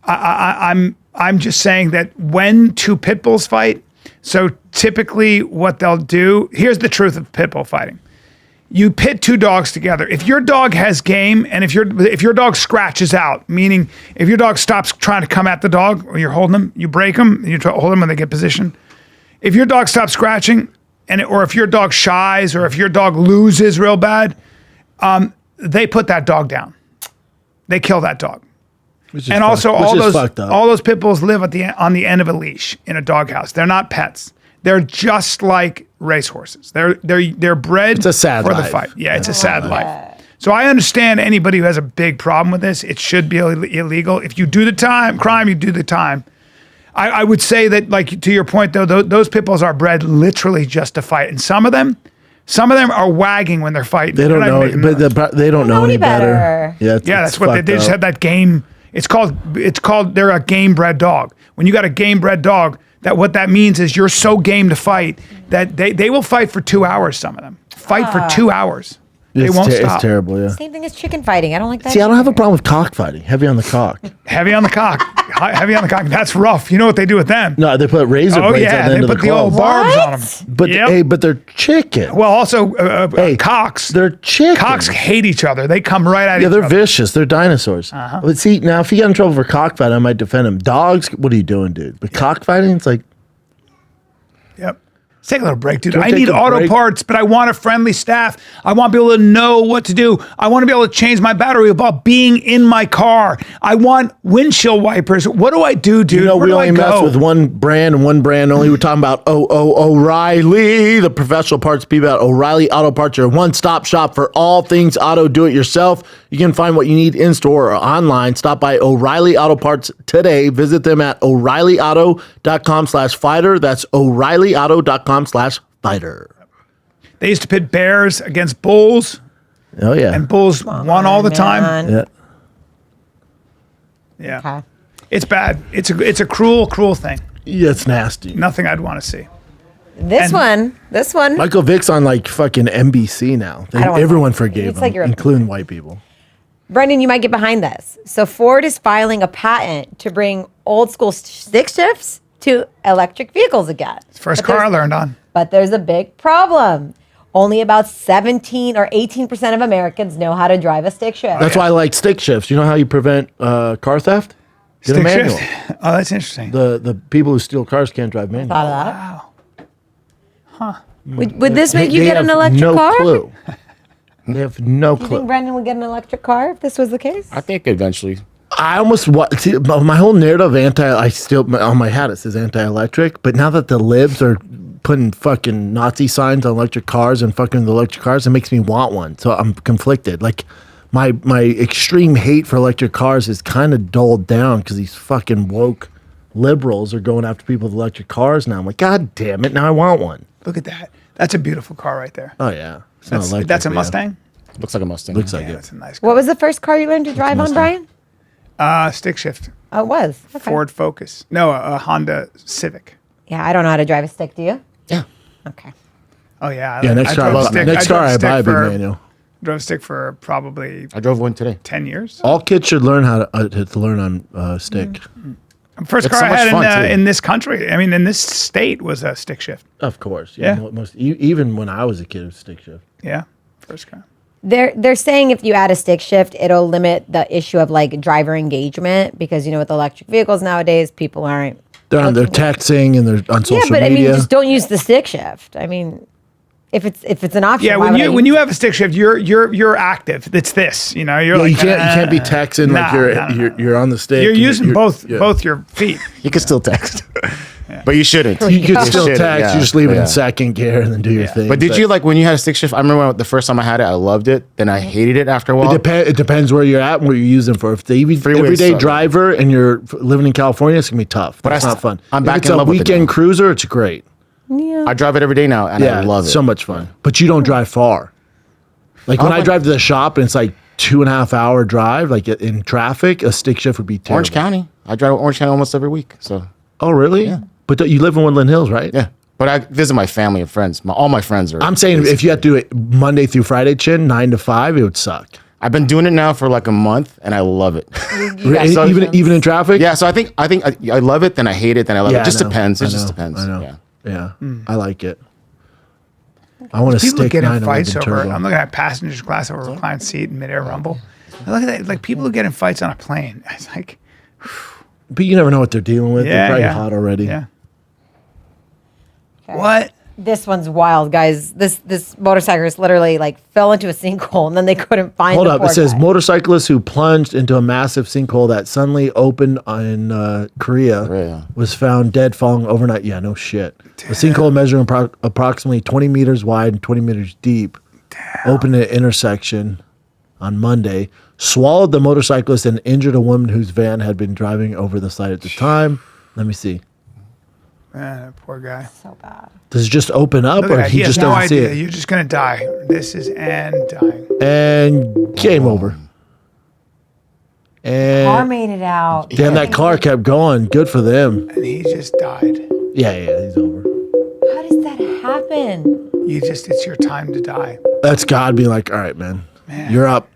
I'm just saying that when 2 pit bulls fight, so typically what they'll do. Here's the truth of pit bull fighting. You pit 2 dogs together. If your dog has game, and if your dog scratches out, meaning if your dog stops trying to come at the dog, or you're holding them, you break them, and you hold them when they get position. If your dog stops scratching, or if your dog shies, or if your dog loses real bad, they put that dog down. They kill that dog. And also all those pit bulls live on the end of a leash in a doghouse. They're not pets. They're just like racehorses. They're bred It's a sad for life. the fight. Yeah, it's a sad life. So I understand anybody who has a big problem with this. It should be illegal. If you do the crime, you do the time. I would say that, like, to your point though, those pit bulls are bred literally just to fight, and some of them are wagging when they're fighting. They don't know, they don't know any better. Yeah, that's what they just had that game. It's called. They're a game bred dog. When you got a game bred dog, that what that means is you're so game to fight that they will fight for 2 hours, some of them. Fight for 2 hours. They won't stop. It's terrible, yeah. Same thing as chicken fighting. I don't like that. See, I don't have a problem with cockfighting. Heavy on the cock. Heavy on the cock. Heavy on the cock. That's rough. You know what they do with them? No, they put razor Oh, blades yeah. on the They end of put the the old claws. barbs on them. But hey, but they're chicken. Well, also, cocks. They're chicken. Cocks hate each other. They come right at Yeah, each they're other. vicious. They're dinosaurs. But see, now if you get in trouble for cockfighting, I might defend him. Dogs, what are you doing, dude? But cockfighting, it's like, Yep. Let's take a little break, dude. Can we I take need a auto break? parts, but I want a friendly staff. I want to be able to know what to do. I want to be able to change my battery without being in my car. I want windshield wipers. What do I do, dude? you know, Where we do I only mess go? with one brand and one brand only. We're talking about O'Reilly, the professional parts people at O'Reilly Auto Parts, your one-stop shop for all things auto do-it-yourself. You can find what you need in-store or online. Stop by O'Reilly Auto Parts today. Visit them at O'ReillyAuto.com/fighter. That's O'ReillyAuto.com/fighter. They used to pit bears against bulls, Oh, yeah. and bulls won all the time. Man. Yeah. Yeah. Okay. It's bad. It's a cruel, cruel thing. Yeah, it's nasty. Nothing I'd want to see. This one. Michael Vick's on like fucking NBC now. I don't Everyone like- forgave it's him, like you're- including white people. Brendan, you might get behind this. So Ford is filing a patent to bring old school stick shifts to electric vehicles again. First But car I there's- learned on. But there's a big problem. Only about 17 or 18% of Americans know how to drive a stick shift. That's why I like stick shifts. You know how you prevent car theft? Get a Stick manual. shift. Oh, that's interesting. The people who steal cars can't drive manual. Thought of that. Wow. Would this make you They get an have electric no car? clue. They have no Do you clue. think Brendan would get an electric car if this was the case? I think eventually. I almost see my whole narrative on my hat it says anti-electric, but now that the libs are putting fucking Nazi signs on electric cars and fucking the electric cars, it makes me want one. So I'm conflicted. Like my extreme hate for electric cars is kind of dulled down because these fucking woke liberals are going after people with electric cars now. I'm like, God damn it! Now I want one. Look at that. That's a beautiful car right there. Oh yeah, it's not electric, That's a but yeah. Mustang? Looks like a Mustang. Looks like Yeah, it. that's a nice car. What was the first car you learned to drive on, Brian? Stick shift. Oh, it was. Okay. Ford Focus. No, a Honda Civic. Yeah, I don't know how to drive a stick. Do you? Yeah. Okay. Oh, yeah. Yeah, next car, drove a stick- next drove car a I stick buy, big for- manual. Drove a stick for probably I drove one today. 10 years. All kids should learn how to learn on stick. First It's car so I much had fun, too. in this country, I mean, in this state, was a stick shift. Of course, Yeah. Even when I was a kid, it was stick shift. Yeah. First car. They're saying if you add a stick shift, it'll limit the issue of like driver engagement because with electric vehicles nowadays, people aren't. They're texting and they're on social yeah, but I media. mean, just don't use the stick shift. I mean, if it's an option. Yeah, why would I when use you it? have a stick shift, you're active. It's this, you're Yeah, like you can't be texting like nah. you're on the stick. You're and using both yeah. your feet. You can still text, but you shouldn't. You could still shouldn't, text. yeah. You just leave it Yeah. in second gear and then do your thing. But did you like when you had a stick shift? I remember the first time I had it, I loved it. Then I hated it after a while. It depends where you're at and what you're using for. If the Freeways everyday suck. driver and you're living in California, it's gonna be tough. But That's not fun. I'm If back it's in a love with it weekend now. cruiser, it's great. I drive it every day now, and Yeah, I love it. so much fun. But you don't drive far. Like when I drive to the shop and it's like 2.5 hour drive, like in traffic, a stick shift would be terrible. Orange County. I drive Orange County almost every week. So Oh, really? Yeah. But you live in Woodland Hills, right? yeah, but I visit my family and friends. All my friends are. I'm saying if you had to do it Monday through Friday, Chin, 9 to 5, it would suck. I've been doing it now for like a month, and I love it. So even in traffic? Yeah, so I think I love it, then I hate it, then I love it. Yeah, It just I know. depends. It I just know. depends. I know. Yeah. Yeah. I like it. I want to People stick get in 911 fights over. turbo. I'm looking at passenger class over reclined seat and midair rumble. I look at that, like people who get in fights on a plane. It's like, But you never know what they're dealing with. yeah, They're probably yeah. hot already. Yeah. What? This one's wild, guys. This motorcyclist literally like fell into a sinkhole and then they couldn't find. Hold the up. poor It says guy. motorcyclist who plunged into a massive sinkhole that suddenly opened in Korea Korea. was found dead falling overnight. Yeah, no shit. The sinkhole measuring approximately 20 meters wide and 20 meters deep opened at an intersection on Monday, swallowed the motorcyclist and injured a woman whose van had been driving over the site at the time. Let me see. Poor guy. So bad. Does it just open up Look or at that. he He has just no doesn't see idea. it? You're just gonna die. This is and dying. And game over. Car And made it out. damn, that car kept going. Good for them. And he just died. Yeah, he's over. How does that happen? It's your time to die. That's God being like, all right, man. You're up.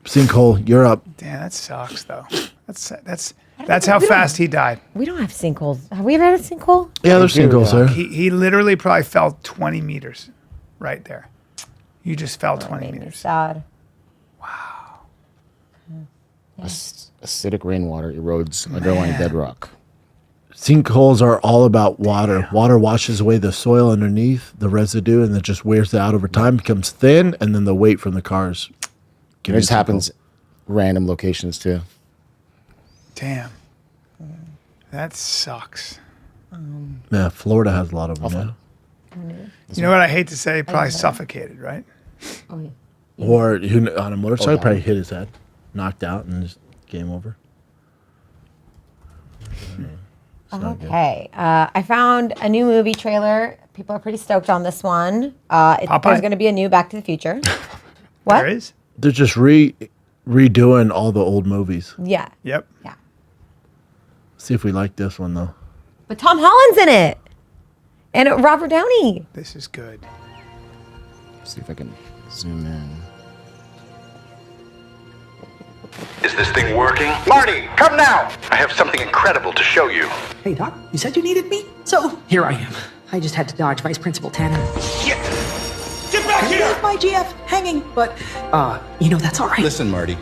Sinkhole, you're up. Damn, that sucks though. That's how fast he died. We don't have sinkholes. Have we ever had a sinkhole? Yeah, there's sinkholes there. He literally probably fell 20 meters right there. You just fell 20 Made me meters. sad. Acidic rainwater erodes underlying bedrock. Sinkholes are all about water. Water washes away the soil underneath, the residue, and it just wears it out over time, becomes thin, and then the weight from the cars. It just happens random locations too. Damn. That sucks. Yeah, Florida has a lot of them. Yeah. You know what I hate to say? Probably suffocated, right? Oh, yeah. Or who on a motorcycle probably hit his head, knocked out, and just game over. Okay. I found a new movie trailer. People are pretty stoked on this one. There's going to be a new Back to the Future. What? There is? They're just redoing all the old movies. Yeah. Yep. Yeah. See if we like this one though. But Tom Holland's in it. And Robert Downey. This is good. See if I can zoom in. Is this thing working? Marty, come now! I have something incredible to show you. Hey, Doc, you said you needed me? So, here I am. I just had to dodge Vice Principal Tannen. Get back here! There's my GF hanging, but, that's all right. Listen, Marty,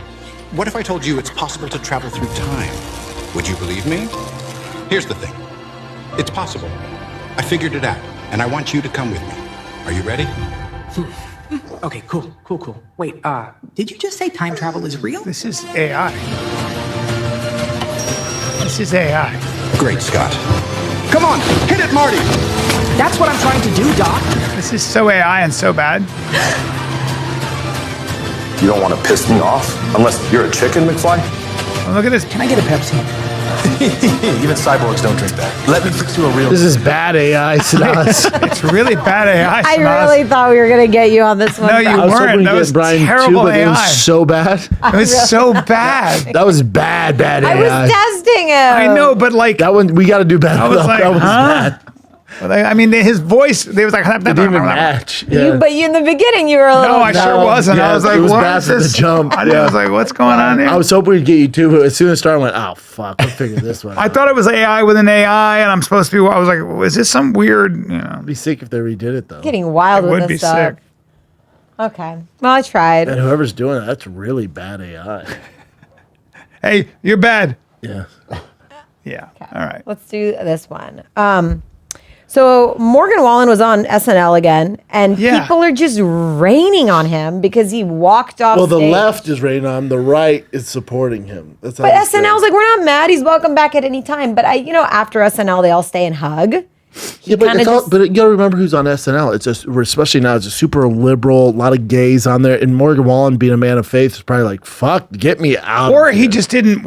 what if I told you it's possible to travel through time? Would you believe me? Here's the thing. It's possible. I figured it out, and I want you to come with me. Are you ready? Okay, cool. Wait, did you just say time travel is real? This is AI. This is AI. Great, Scott. Come on, hit it, Marty! That's what I'm trying to do, Doc. This is so AI and so bad. You don't want to piss me off? Unless you're a chicken, McFly? Oh, look at this. Can I get a Pepsi? Even cyborgs don't drink that. Let me fix you a real... This is bad AI, Sinas. It's really bad AI. I Sinas. really thought we were going to get you on this one. No, you I was hoping weren't. to That get was Bryan terrible too, but AI. it was so bad. It was so bad. That was bad AI. I was testing him. I know, but like, That one, we got to do better. I was like, that was huh? bad. I mean, his voice, they was like, It didn't even match. Yeah. But you in the beginning, you were a little... No, I sure wasn't. yeah, I was like, it was what bad is for the this? jump. I Yeah. was like, what's going on here? I was hoping we'd get you too, but as soon as it started, I went, oh, fuck, I'll figure this one I out. thought it was AI with an AI, and I'm supposed to be. I was like, is this some weird? It'd be sick if they redid it, though. Getting wild It with would be this stuff. sick. Okay. Well, I tried. And whoever's doing that, that's really bad AI. Hey, you're bad. Yeah. Yeah. All right. Let's do this one. So Morgan Wallen was on SNL again, and Yeah. people are just raining on him because he walked off Well, the stage. left is raining on him. The right is supporting him. That's how But it's SNL's going. like, we're not mad. He's welcome back at any time. But after SNL, they all stay and hug. Yeah, but, kinda it's all, just- but you gotta remember who's on SNL. It's just, especially now, it's a super liberal, a lot of gays on there. And Morgan Wallen, being a man of faith, is probably like, fuck, get me out Or of he here. just didn't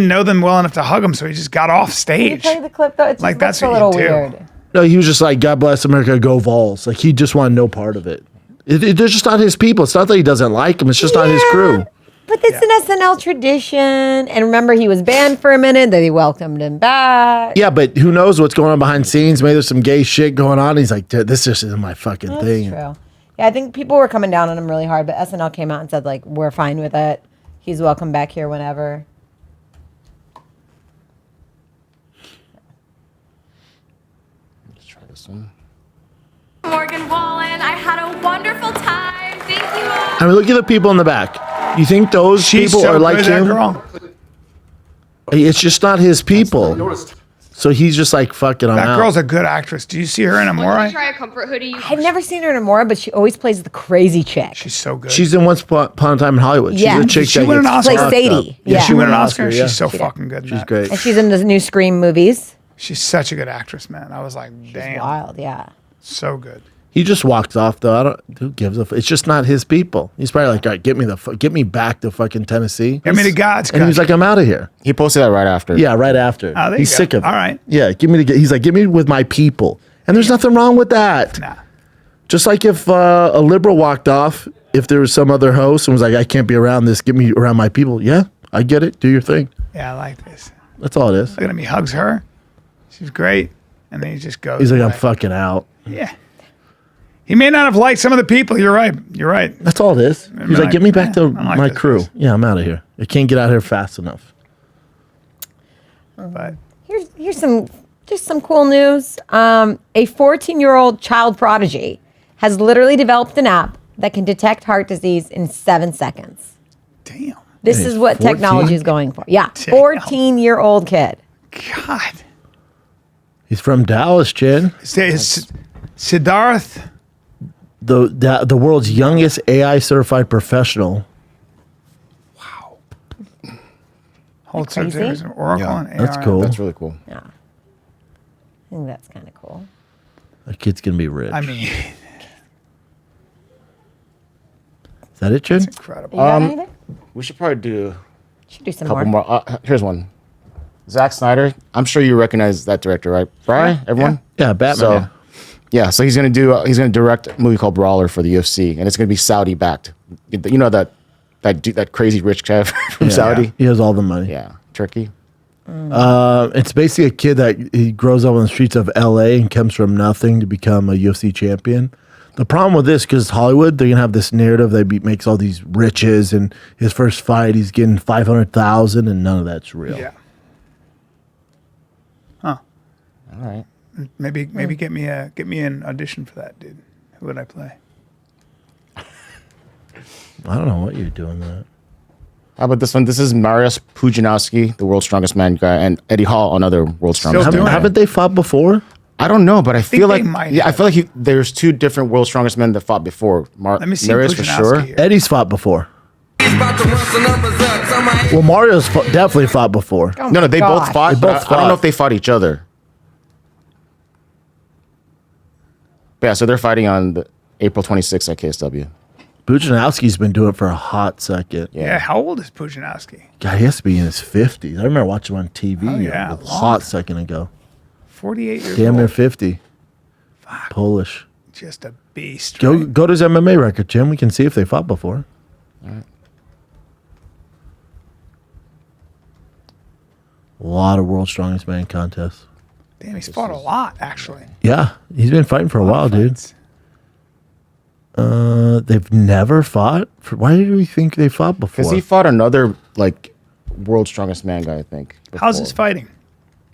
know them well enough to hug them, so he just got off Can you stage. play the clip though? It just Like, looks that's a what little you do. weird. No, he was just like, God bless America, go Vols. Like, he just wanted no part of it. They're just not his people. It's not that he doesn't like them. It's just not his crew. But it's an SNL tradition. And remember, he was banned for a minute. Then he welcomed him back. Yeah, but who knows what's going on behind scenes? Maybe there's some gay shit going on. He's like, "Dude, this just isn't my fucking That's thing." true. Yeah, I think people were coming down on him really hard. But SNL came out and said, like, we're fine with it. He's welcome back here whenever. Let's try this one. Morgan Wallen, I had a wonderful time. Thank you all. I mean, look at the people in the back. You think those She's people so are like good, that him? girl. It's just not his people. So he's just like, fuck it, I'm That out. girl's a good actress. Do you see her in Amore? Try a comfort hoodie. I've never seen her in Amora, but she always plays the crazy chick. She's so good. She's in Once Upon a Time in Hollywood. Yeah. She's a chick She that win an gets Oscar. Plays fucked Sadie. up. Yeah. she won an Oscar. yeah. She's so fucking good. in She's that. great. And she's in the new Scream movies. She's such a good actress, man. I was like, damn, Wild, yeah. so good. He just walked off though. Who gives a? It's just not his people. He's probably like, all right, get me back to fucking Tennessee. Get me to God's And he's country. like, I'm out of here. He posted that right after. Yeah, right after. Oh, there He's you go. sick of it. All right. Yeah, he's like, get me with my people. And there's nothing wrong with that. Nah. Just like if a liberal walked off, if there was some other host and was like, I can't be around this, get me around my people. Yeah, I get it. Do your thing. Yeah, I like this. That's all it is. Look at him. He hugs her. She's great. And then he just goes. He's like, I'm away. fucking out. Yeah. He may not have liked some of the people. You're right. That's all it is. He's like, get me back to I like my this crew. place. Yeah, I'm out of here. I can't get out of here fast enough. But Here's some cool news. A 14-year-old child prodigy has literally developed an app that can detect heart disease in 7 seconds. Damn. This Hey, is what 14? technology is going for. Yeah, Damn. 14-year-old kid. God. He's from Dallas, Chin. Siddharth. The world's youngest AI certified professional. Hold crazy? There's an Oracle Yeah, and AR. That's cool. That's really cool. Yeah. I think that's kind of cool. That kid's gonna be rich. I mean, Is that it, Chin? it's incredible. You got anything? We should probably do Should do a some couple more. more. Here's one. Zack Snyder. I'm sure you recognize that director, right? Bryan, everyone? Yeah, Batman. So, yeah, so he's gonna direct a movie called Brawler for the UFC, and it's gonna be Saudi backed. You know that crazy rich guy from Saudi? He has all the money. Yeah, Turkey. It's basically a kid that he grows up on the streets of LA and comes from nothing to become a UFC champion. The problem with this, because Hollywood, they're gonna have this narrative that makes all these riches, and his first fight, he's getting 500,000, and none of that's real. Yeah. Huh. All right. Maybe get me an audition for that, dude. Who would I play? I don't know what you're doing that. How about this one? This is Mariusz Pudzianowski, the world's strongest man guy, and Eddie Hall, another world's strongest Still man. doing it. Haven't they fought before? I don't know, but I feel they like might I have. feel like there's two different world's strongest men that fought before. Let me see Mariusz for Pudzianowski sure. here. Eddie's fought before. Well, Mario's definitely fought before. Oh No, my they gosh. both fought. They but both I don't know fought. if they fought each other. But yeah, so they're fighting on April 26th at KSW. Pudzianowski's been doing it for a hot second. Yeah. How old is Pudzianowski? God, he has to be in his 50s. I remember watching him on TV Oh, yeah, a long. hot second ago. 48 years Damn near old. 50. Polish. Just a beast. Go right? go to his MMA record, Jim. We can see if they fought before. A lot of world's strongest man contests. Damn, he's fought a lot, actually. Yeah, he's been fighting for a while, dude. Fights. They've never fought. Why did we think they fought before? Because he fought another like world's strongest man guy, I think. How's before. his fighting?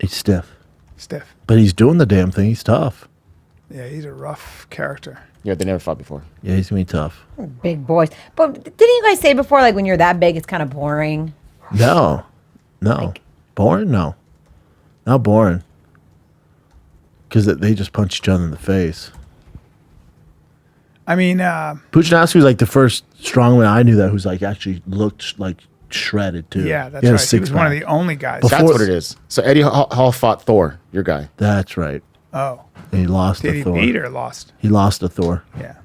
He's stiff, Stiff. but he's doing the damn thing. He's tough. Yeah, he's a rough character. Yeah, they never fought before. Yeah, he's gonna be tough. Big boys. But didn't you guys say before, like when you're that big, it's kind of boring? No, boring. No, not boring. Because they just punch each other in the face. I mean, Pudzianowski was like the first strongman I knew that who's like actually looked like shredded too. yeah, that's He had a right. He was one of six-pack. the only guys. Before- That's what it is. So Eddie Hall fought Thor, your guy. That's right. Oh, And he lost did to he Thor. beat or lost? He lost to Thor. Yeah.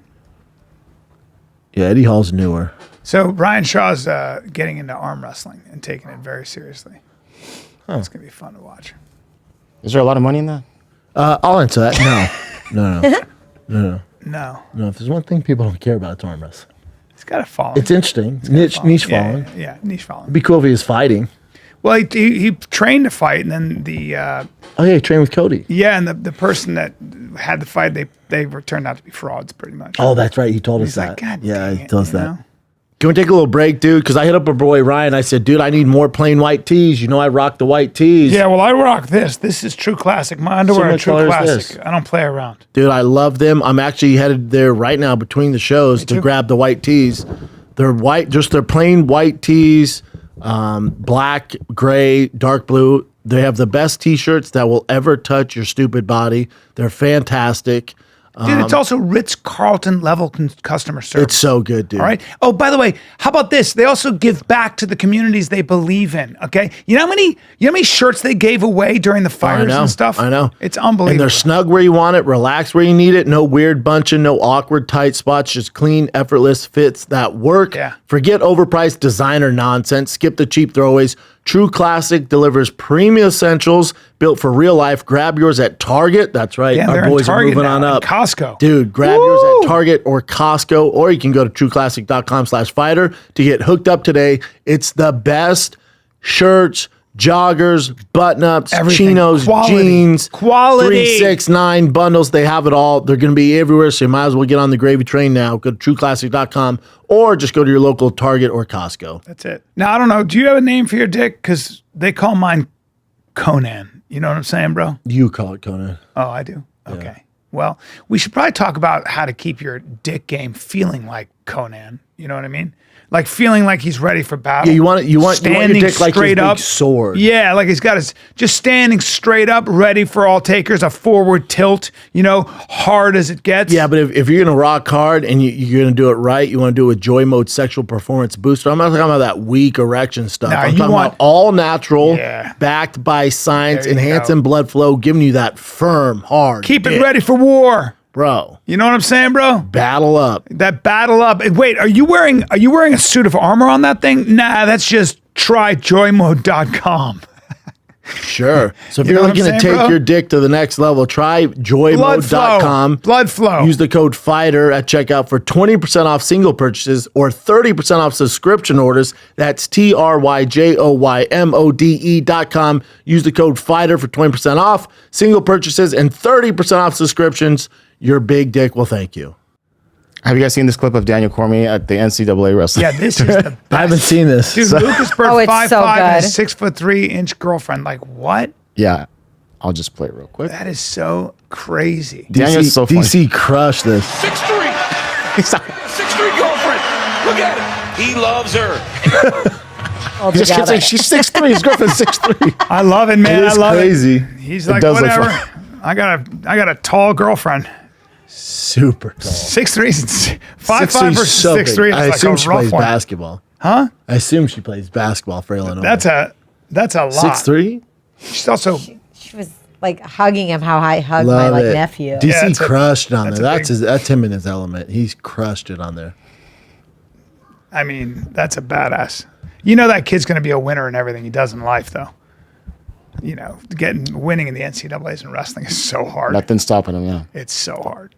Yeah, Eddie Hall's newer. So Ryan Shaw's getting into arm wrestling and taking it very seriously. It's gonna be fun to watch. Is there a lot of money in that? I'll answer that. No. No, If there's one thing people don't care about, it's arm wrestling. he's got to follow. It's interesting. Niche following. Yeah, niche following. It'd be cool if he was fighting. Well, he trained to fight, and then the Oh yeah, he trained with Cody. and the person that had the fight, they were turned out to be frauds, pretty much. Oh, that's right. He told us He's that. like, God yeah, dang he it, does you that. know? Can we take a little break, dude? Because I hit up our boy Ryan. I said, dude, I need more plain white tees. You know, I rock the white tees. Yeah, well, I rock this. This is true classic. My underwear Similar are true color as classic. this. I don't play around. Dude, I love them. I'm actually headed there right now between the shows to too. grab the white tees. They're white, just their plain white tees, black, gray, dark blue. They have the best t-shirts that will ever touch your stupid body. They're fantastic. Dude, it's also Ritz-Carlton level customer service. It's so good, dude. All right. Oh, by the way, how about this? They also give back to the communities they believe in. Okay. You know how many shirts they gave away during the fires and stuff? I know. It's unbelievable. And they're snug where you want it, relax where you need it. No weird bunching, no awkward tight spots, just clean, effortless fits that work. Yeah. Forget overpriced designer nonsense. Skip the cheap throwaways. True Classic delivers premium essentials built for real life. Grab yours at Target. That's right. Yeah, Our they're in boys are Target moving now, on and up. Costco. Dude, grab yours at Target or Costco, or you can go to trueclassic.com/fighter to get hooked up today. It's the best shirts, joggers, button-ups, Everything. chinos, Quality. jeans, Quality. 3, 6, 9 bundles. They have it all. They're going to be everywhere, so you might as well get on the gravy train now. Go to trueclassic.com or just go to your local Target or Costco. That's it. Now, I don't know. Do you have a name for your dick? Because they call mine Conan. You know what I'm saying, bro? You call it Conan. Oh, I do? Okay. Well, we should probably talk about how to keep your dick game feeling like Conan. You know what I mean? Like feeling like he's ready for battle. Yeah, you want your dick like his straight big up. sword. Yeah, like he's got his just standing straight up, ready for all takers, a forward tilt, hard as it gets. Yeah, but if you're going to rock hard and you're going to do it right, you want to do it with Joy Mode Sexual Performance Booster. I'm not talking about that weak erection stuff. No, I'm you talking want- about all natural, Yeah. backed by science, There you enhancing go. blood flow, giving you that firm, hard Keep dick. it ready for war. Bro. You know what I'm saying, bro? Battle up. That battle up. Wait, are you wearing a suit of armor on that thing? Nah, that's just tryjoymode.com. Sure. So if You you're know what looking I'm to saying, take bro? your dick to the next level, try joymode.com. Blood flow. Use the code FIGHTER at checkout for 20% off single purchases or 30% off subscription orders. That's TRYJOYMODE.com. Use the code FIGHTER for 20% off single purchases and 30% off subscriptions. Your big dick will thank you. Have you guys seen this clip of Daniel Cormier at the NCAA wrestling? Yeah, this is the best. I haven't seen this. Dude, so- Lucas Byrd, Oh, it's 5'5", so and a good. 6'3" girlfriend. Like, what? Yeah. I'll just play it real quick. That is so crazy. Daniel's so funny. DC crushed this. 6'3". 6'3" girlfriend. Look at him. He loves her. He just kept saying, she's 6'3". His girlfriend's 6'3". I love it, man. It I is love crazy. it. He's It like, does look whatever. fun. I got a tall girlfriend. Super tall. 6'3", 5'5" 6'3" versus so big. 6'3" is I like assume a she rough plays one. basketball. Huh? I assume she plays basketball for Illinois. That's a lot. 6'3"? She's also She was like hugging him how I hugged Love my it. nephew. DC Yeah, it's a- crushed on that's there. a That's big- that's him in his element. He's crushed it on there. I mean, that's a badass. You know that kid's going to be a winner in everything he does in life, though. Winning in the NCAAs and wrestling is so hard. Nothing's stopping him, yeah. It's so hard.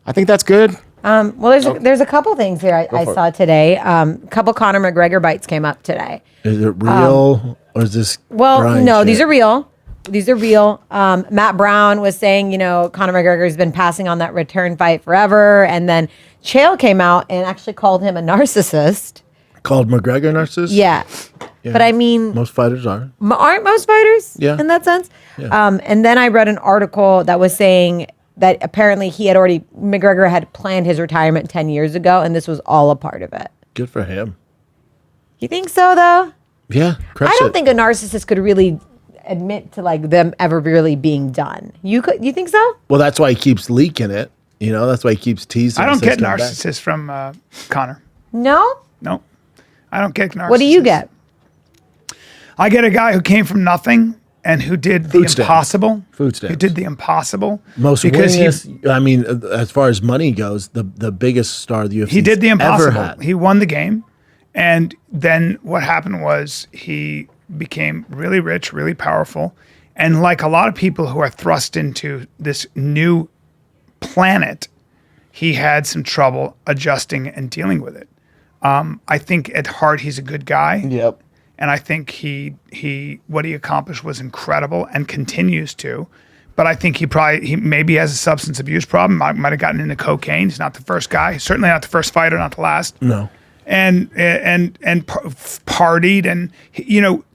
I think that's good. Well, there's a couple things here I for saw today. A couple Conor McGregor bites came up today. Is it real or is this? Well, Bryan no, shit? these are real. These are real. Matt Brown was saying, Conor McGregor's been passing on that return fight forever. And then Chael came out and actually called him a narcissist. Called McGregor narcissist? Yeah. But I mean, Most fighters are. aren't most fighters Yeah. in that sense? Yeah. And then I read an article that was saying that apparently McGregor had planned his retirement 10 years ago, and this was all a part of it. Good for him. You think so, though? Yeah. I don't think a narcissist could really admit to like them ever really being done. You think so? Well, that's why he keeps leaking it. That's why he keeps teasing. I don't says get come back. narcissists from Connor. No? No. I don't get narcissists. What do you get? I get a guy who came from nothing and who did the Food stamps. impossible. Food Who stamps. did the impossible. Most because winningest, I mean, as far as money goes, the biggest star the UFC he did the ever impossible. had. He won the game. And then what happened was he became really rich, really powerful. And like a lot of people who are thrust into this new planet, he had some trouble adjusting and dealing with it. I think at heart, he's a good guy. Yep. And I think he what he accomplished was incredible and continues to. But I think he maybe has a substance abuse problem. Might have gotten into cocaine. He's not the first guy. Certainly not the first fighter. Not the last. No. And partied, and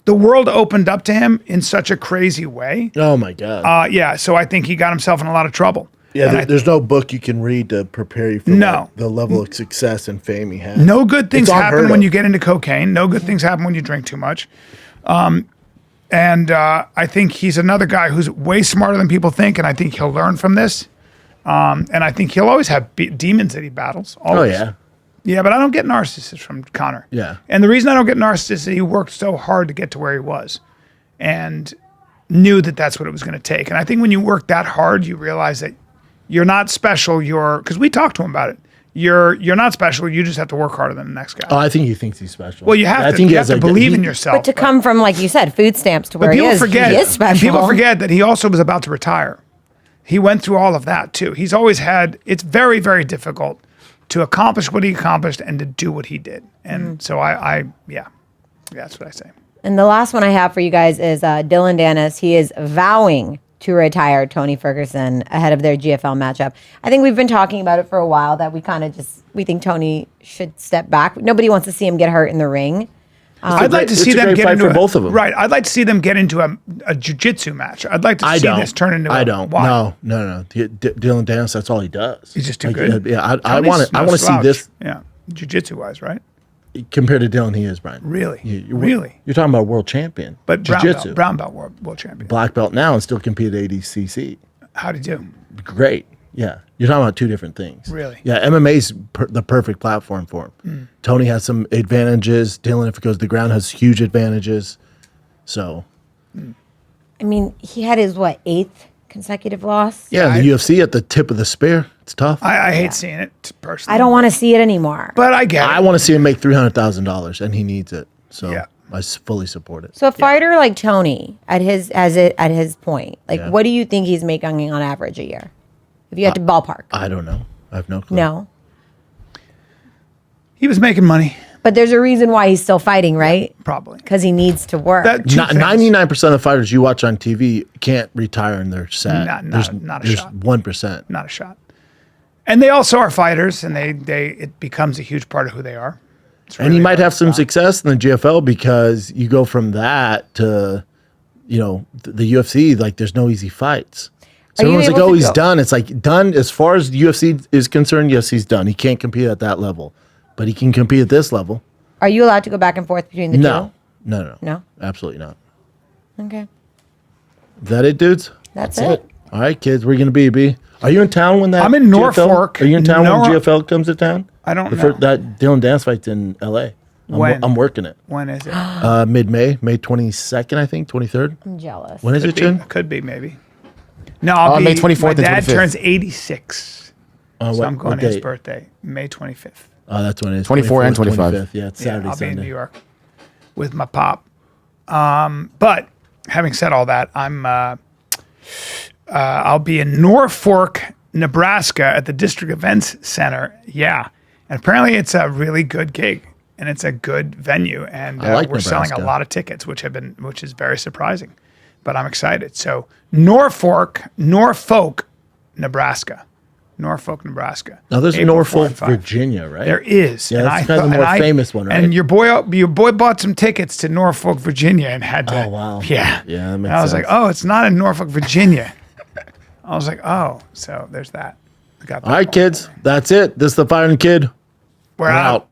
the world opened up to him in such a crazy way. Oh my God. Yeah. So I think he got himself in a lot of trouble. Yeah, there's no book you can read to prepare you for No. the level of success and fame he had. No good things It's unheard happen when of. you get into cocaine. No good things happen when you drink too much. And I think he's another guy who's way smarter than people think, and I think he'll learn from this. And I think he'll always have demons that he battles. Oh Always. yeah. Yeah, but I don't get narcissists from Connor. Yeah. And the reason I don't get narcissists is that he worked so hard to get to where he was and knew that that's what it was going to take. And I think when you work that hard, you realize that you're not special. Because we talked to him about it. You're not special. You just have to work harder than the next guy. Oh, I think he thinks he's special. Well, you have I to. think he You has have to like- believe he- in yourself. But to come from, like you said, food stamps to where But he people is, forget. he is special. People forget that he also was about to retire. He went through all of that too. He's always had. It's very, very difficult to accomplish what he accomplished and to do what he did. And so yeah, that's what I say. And the last one I have for you guys is Dillon Danis. He is vowing to retire Tony Ferguson ahead of their GFL matchup. I think we've been talking about it for a while that we think Tony should step back. Nobody wants to see him get hurt in the ring. I'd like to see them get into both of them. Right. I'd like to see them get into a jiu-jitsu match. I'd like to see this turn into I don't. Why? No. Dillon Danis, that's all he does. He's just too good. Yeah, I want to see this. Yeah. Jiu-jitsu wise, right? Compared to Dillon, he is, Brian. Really? Really? You're talking about world champion. But jiu-jitsu. brown belt world champion. Black belt now and still compete at ADCC. How'd he do? Great. Yeah. You're talking about two different things. Really? Yeah, MMA's the perfect platform for him. Tony has some advantages. Dillon, if it goes to the ground, has huge advantages. So. I mean, he had his, 8th consecutive loss? Yeah, the UFC at the tip of the spear. It's tough. I hate seeing it personally. I don't want to see it anymore. But I get it. I want to see him make $300,000, and he needs it. So Yeah. I fully support it. So a fighter like Tony, at his point, what do you think he's making on average a year? If you had to ballpark. I don't know. I have no clue. No. He was making money. But there's a reason why he's still fighting, right? Probably. Because he needs to work. 99% of the fighters you watch on TV can't retire and they're sad. Not a shot. 1%. Not a shot. And they also are fighters, and it becomes a huge part of who they are. And he might have some success in the GFL because you go from that to, the UFC, like there's no easy fights. So everyone's like, oh, he's done. It's like done as far as the UFC is concerned. Yes, he's done. He can't compete at that level, but he can compete at this level. Are you allowed to go back and forth between the two? No. Absolutely not. Okay. Is that it, dudes? That's it. All right, kids. Where are you going to be, B? Are you in town when that I'm in GFL? Norfolk. Are you in town when GFL comes to town? I don't know. That Dillon Danis fight's in LA. I'm working it. When is it? Mid-May, May 22nd, I think, 23rd. I'm jealous. When is it, Chin? Could be, maybe. No, I'll be. May 24th my and dad 25th. turns 86. So I'm going to his date? birthday, May 25th. Oh, that's when it is. 24 and 25. 25th. Yeah, it's Saturday, I'll be in Sunday. New York with my pop. But having said all that, I'll be in Norfolk, Nebraska at the District Events Center. Yeah. And apparently it's a really good gig and it's a good venue. And we're selling a lot of tickets, which is very surprising. But I'm excited. So Norfolk, Nebraska. Norfolk, Nebraska. Now there's April 4 Norfolk, and 5. Virginia, right? There is. Yeah, that's kind of the more famous one, right? And your boy bought some tickets to Norfolk, Virginia, and had to. Oh wow. Yeah. Yeah, that makes And I was sense. like, oh, it's not in Norfolk, Virginia. I was like, oh, so there's that. All right, kids. That's it. This is the Fighting Kid. We're out.